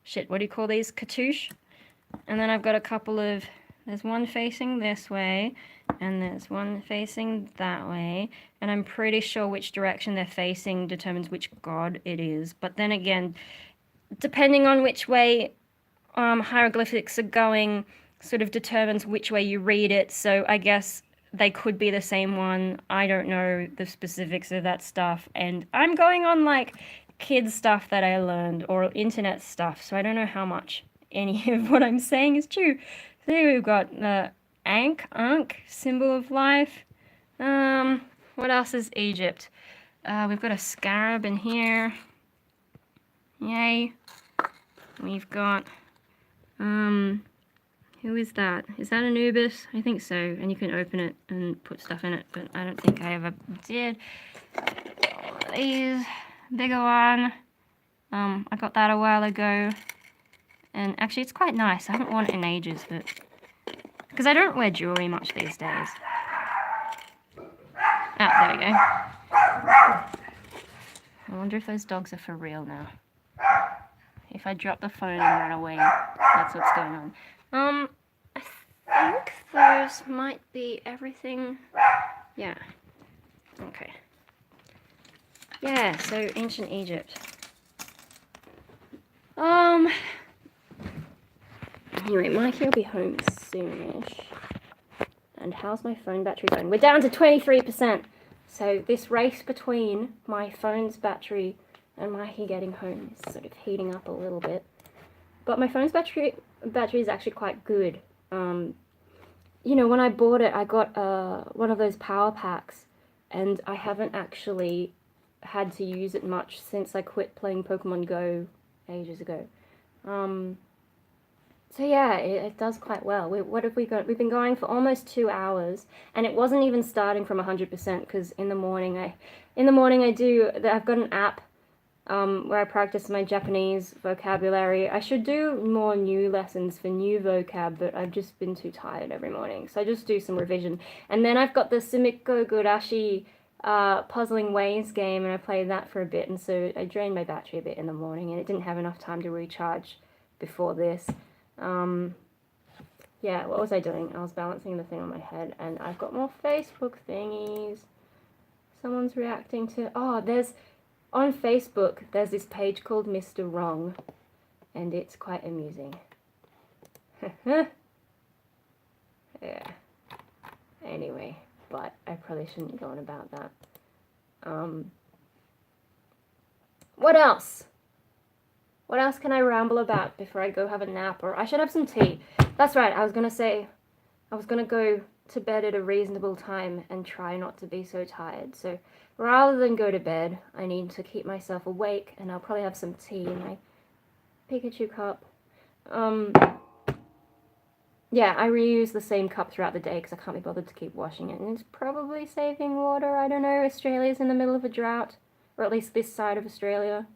do you call these? Cartouche. And then I've got a couple of, there's one facing this way, and there's one facing that way, and I'm pretty sure which direction they're facing determines which god it is. But then again, depending on which way hieroglyphics are going, sort of determines which way you read it, so I guess they could be the same one. I don't know the specifics of that stuff, and I'm going on like kids stuff that I learned or internet stuff, so I don't know how much any of what I'm saying is true. So here we've got the Ankh, symbol of life. What else is Egypt? We've got a scarab in here. Yay. We've got, who is that? Is that Anubis? I think so. And you can open it and put stuff in it, but I don't think I ever did. These, bigger one. I got that a while ago. And actually it's quite nice. I haven't worn it in ages, but because I don't wear jewelry much these days. Ah, there we go. I wonder if those dogs are for real now. If I drop the phone and run away, that's what's going on. I think those might be everything. Yeah. Okay. Yeah, so ancient Egypt. Anyway, Mikey will be home soonish. And how's my phone battery going? We're down to 23%. So this race between my phone's battery and Mikey getting home is sort of heating up a little bit. But my phone's battery is actually quite good. You know, when I bought it, I got one of those power packs, and I haven't actually had to use it much since I quit playing Pokemon Go ages ago. So yeah, it does quite well. What have we got? We've been going for almost 2 hours, and it wasn't even starting from 100% because in the morning I've got an app where I practice my Japanese vocabulary. I should do more new lessons for new vocab, but I've just been too tired every morning, so I just do some revision. And then I've got the Sumikko Gurashi Puzzling Ways game, and I played that for a bit, and so I drained my battery a bit in the morning, and it didn't have enough time to recharge before this. Yeah, what was I doing? I was balancing the thing on my head, and I've got more Facebook thingies. Someone's reacting to, on Facebook, there's this page called Mr. Wrong, and it's quite amusing. Yeah. Anyway, but I probably shouldn't go on about that. What else? What else can I ramble about before I go have a nap? Or I should have some tea. That's right, I was gonna go to bed at a reasonable time and try not to be so tired. So rather than go to bed, I need to keep myself awake, and I'll probably have some tea in my Pikachu cup. Yeah, I reuse the same cup throughout the day because I can't be bothered to keep washing it, and it's probably saving water. I don't know, Australia's in the middle of a drought, or at least this side of Australia.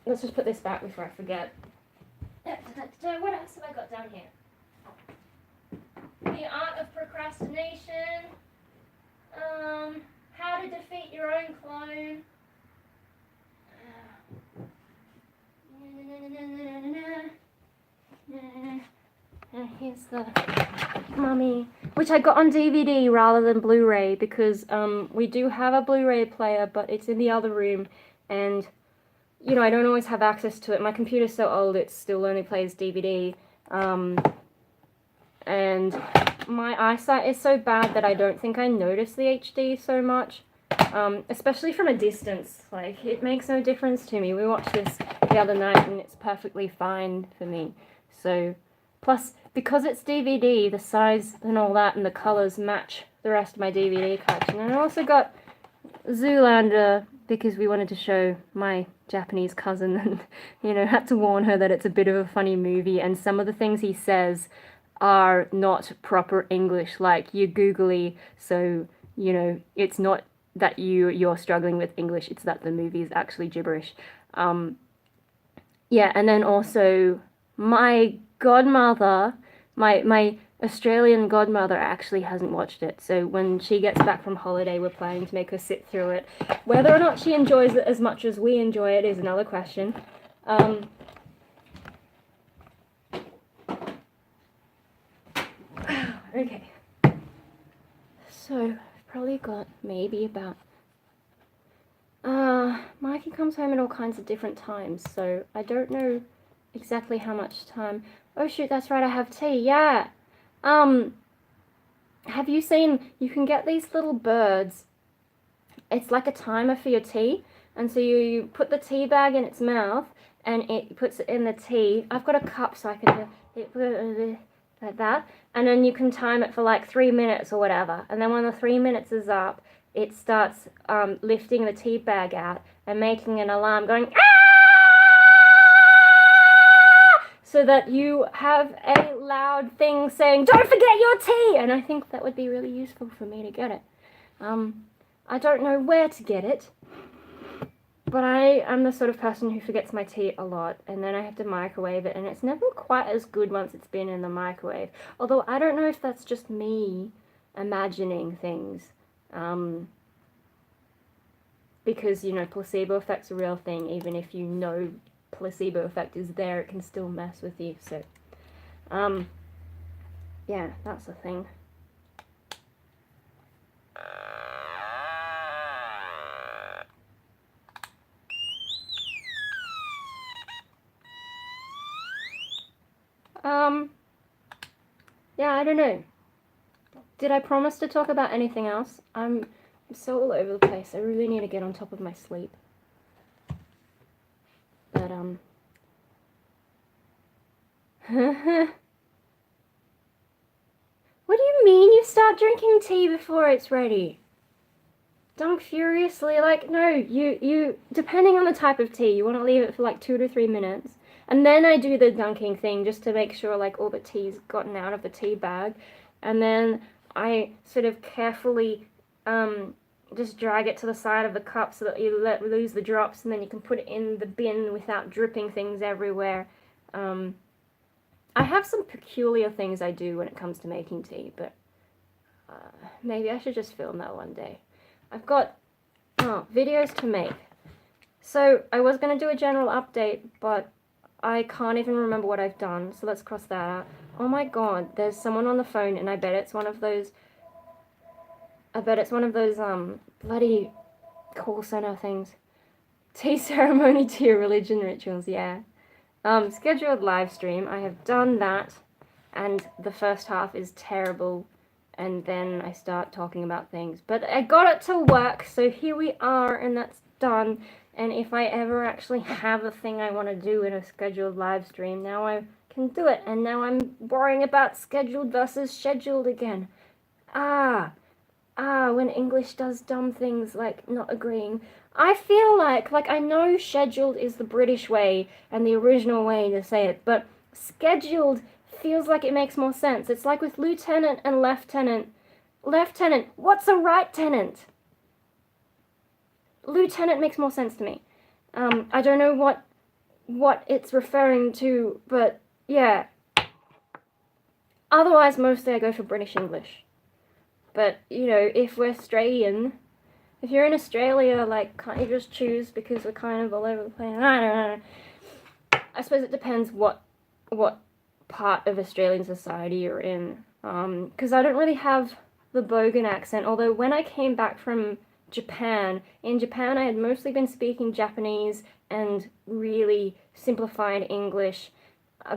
Let's just put this back before I forget. What else have I got down here? The Art of Procrastination. How to defeat your own clone. Here's the Mummy, which I got on DVD rather than Blu-ray because we do have a Blu-ray player, but it's in the other room, and you know I don't always have access to it. My computer's so old it still only plays DVD, and my eyesight is so bad that I don't think I notice the HD so much, especially from a distance. Like, it makes no difference to me. We watched this the other night and it's perfectly fine for me. So, plus, because it's DVD, the size and all that and the colors match the rest of my DVD collection. And I also got Zoolander because we wanted to show my Japanese cousin and, you know, had to warn her that it's a bit of a funny movie and some of the things he says are not proper English, like you're googly, so, you know, it's not that you're struggling with English, it's that the movie is actually gibberish. Yeah, and then also my godmother, my Australian godmother actually hasn't watched it, so when she gets back from holiday we're planning to make her sit through it. Whether or not she enjoys it as much as we enjoy it is another question. Okay, so I've probably got maybe about Mikey comes home at all kinds of different times, so I don't know exactly how much time. Oh shoot, that's right, I have tea. Yeah. Have you seen, you can get these little birds, it's like a timer for your tea, and so you put the tea bag in its mouth and it puts it in the tea. I've got a cup so I can do like that, and then you can time it for like 3 minutes or whatever, and then when the 3 minutes is up it starts lifting the tea bag out and making an alarm going "Ah!" so that you have a loud thing saying "Don't forget your tea!" And I think that would be really useful for me to get it. I don't know where to get it, but I am the sort of person who forgets my tea a lot, and then I have to microwave it, and it's never quite as good once it's been in the microwave. Although I don't know if that's just me imagining things. Because, you know, placebo effect's a real thing. Even if you know placebo effect is there, it can still mess with you. So, yeah, that's the thing. Yeah, I don't know. Did I promise to talk about anything else? I'm so all over the place. I really need to get on top of my sleep. But, What do you mean you start drinking tea before it's ready? Dunk furiously, like, no, you, depending on the type of tea, you want to leave it for like 2 to 3 minutes. And then I do the dunking thing just to make sure like all the tea's gotten out of the tea bag. And then I sort of carefully just drag it to the side of the cup so that you lose the drops, and then you can put it in the bin without dripping things everywhere. I have some peculiar things I do when it comes to making tea, but maybe I should just film that one day. I've got videos to make. So I was going to do a general update, but I can't even remember what I've done, so let's cross that out. Oh my god, there's someone on the phone, and I bet it's one of those bloody call center things. Tea ceremony to your religion rituals, yeah. Scheduled live stream, I have done that, and the first half is terrible, and then I start talking about things. But I got it to work, so here we are, and that's done. And if I ever actually have a thing I want to do in a scheduled live stream, now I can do it. And now I'm worrying about scheduled versus scheduled again. When English does dumb things like not agreeing. I feel like I know scheduled is the British way and the original way to say it, but scheduled feels like it makes more sense. It's like with lieutenant and lieutenant. Lieutenant, what's a right tenant? Lieutenant makes more sense to me. I don't know what it's referring to, but yeah. Otherwise, mostly I go for British English. But, you know, if we're Australian, if you're in Australia, like, can't you just choose because we're kind of all over the place? I don't know. I suppose it depends what part of Australian society you're in. Because I don't really have the Bogan accent, although when I came back from Japan, in Japan I had mostly been speaking Japanese and really simplified English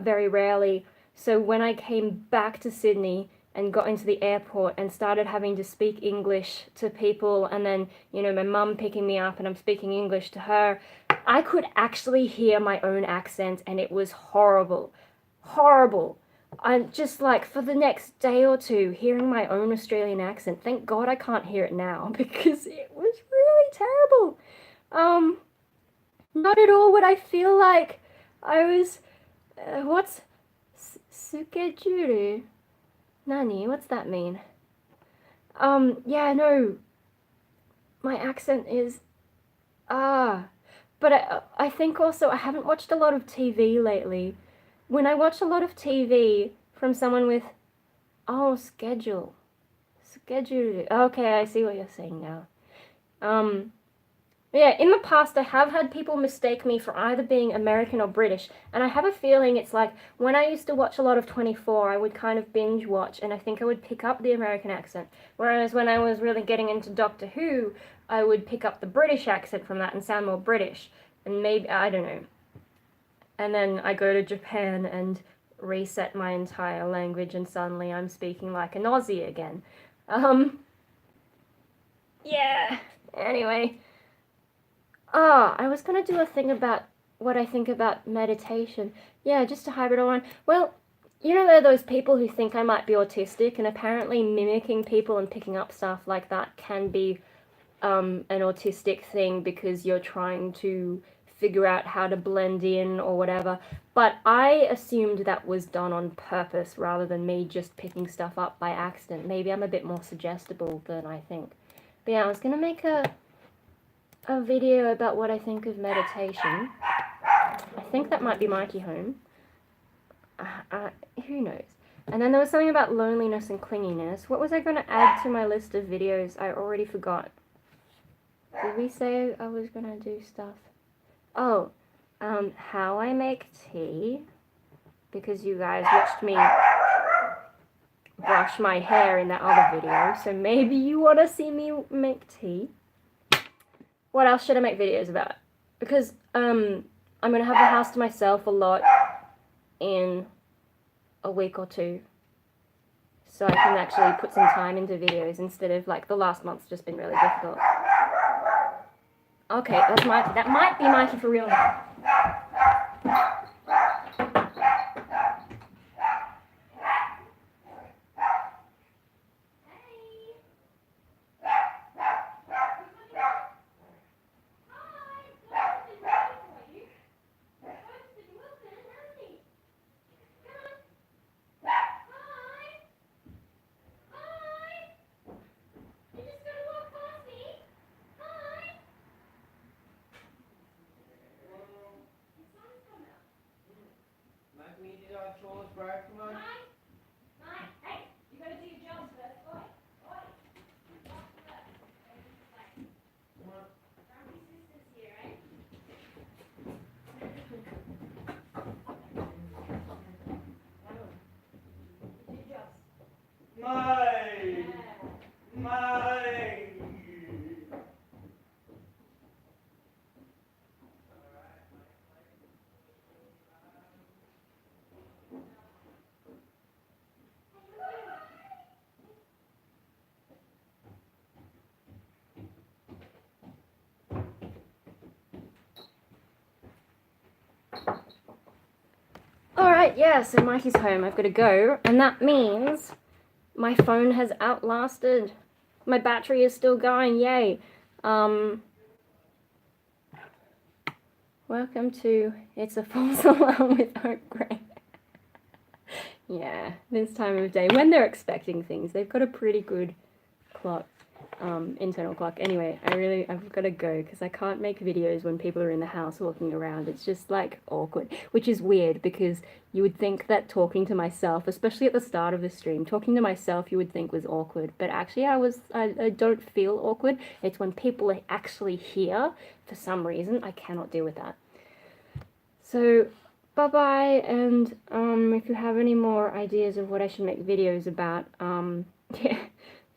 very rarely. So when I came back to Sydney and got into the airport and started having to speak English to people, and then, you know, my mum picking me up and I'm speaking English to her, I could actually hear my own accent and it was horrible. Horrible. I'm just like, for the next day or two, hearing my own Australian accent. Thank God I can't hear it now because it was really terrible. Not at all what I feel like. I was, what's sukejuru? Nani? What's that mean? Yeah, no. My accent is, but I think also I haven't watched a lot of TV lately. When I watch a lot of TV from someone with, schedule. Okay, I see what you're saying now. Yeah, in the past I have had people mistake me for either being American or British, and I have a feeling it's like when I used to watch a lot of 24, I would kind of binge watch, and I think I would pick up the American accent. Whereas when I was really getting into Doctor Who, I would pick up the British accent from that and sound more British. And maybe, I don't know. And then I go to Japan and reset my entire language, and suddenly I'm speaking like an Aussie again. Yeah. Anyway. I was gonna do a thing about what I think about meditation. Yeah, just a hybrid one. Well, you know, there are those people who think I might be autistic, and apparently mimicking people and picking up stuff like that can be an autistic thing because you're trying to figure out how to blend in or whatever. But I assumed that was done on purpose rather than me just picking stuff up by accident. Maybe I'm a bit more suggestible than I think. But yeah, I was gonna make a video about what I think of meditation. I think that might be Mikey home. Who knows? And then there was something about loneliness and clinginess. What was I going to add to my list of videos? I already forgot. Did we say I was going to do stuff? Oh, how I make tea. Because you guys watched me brush my hair in that other video. So maybe you want to see me make tea. What else should I make videos about? Because I'm going to have the house to myself a lot in a week or two. So I can actually put some time into videos instead of, like, the last month's just been really difficult. Okay, that's Mikey. That might be Mikey for real now. Alright, yeah, so Mikey's home. I've got to go. And that means my phone has outlasted. My battery is still going, yay. Welcome to It's a False Alarm with Hope Gray. Yeah, this time of day. When they're expecting things, they've got a pretty good clock. Internal clock. Anyway, I've got to go because I can't make videos when people are in the house walking around. It's just like awkward, which is weird because you would think that talking to myself, especially at the start of the stream, talking to myself you would think was awkward, but actually I don't feel awkward. It's when people are actually here for some reason. I cannot deal with that. So bye-bye, and if you have any more ideas of what I should make videos about, yeah,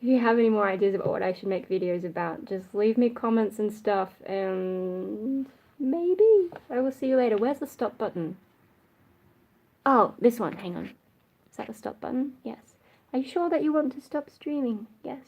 if you have any more ideas about what I should make videos about, just leave me comments and stuff, and maybe I will see you later. Where's the stop button? Oh, this one, hang on. Is that the stop button? Yes. Are you sure that you want to stop streaming? Yes.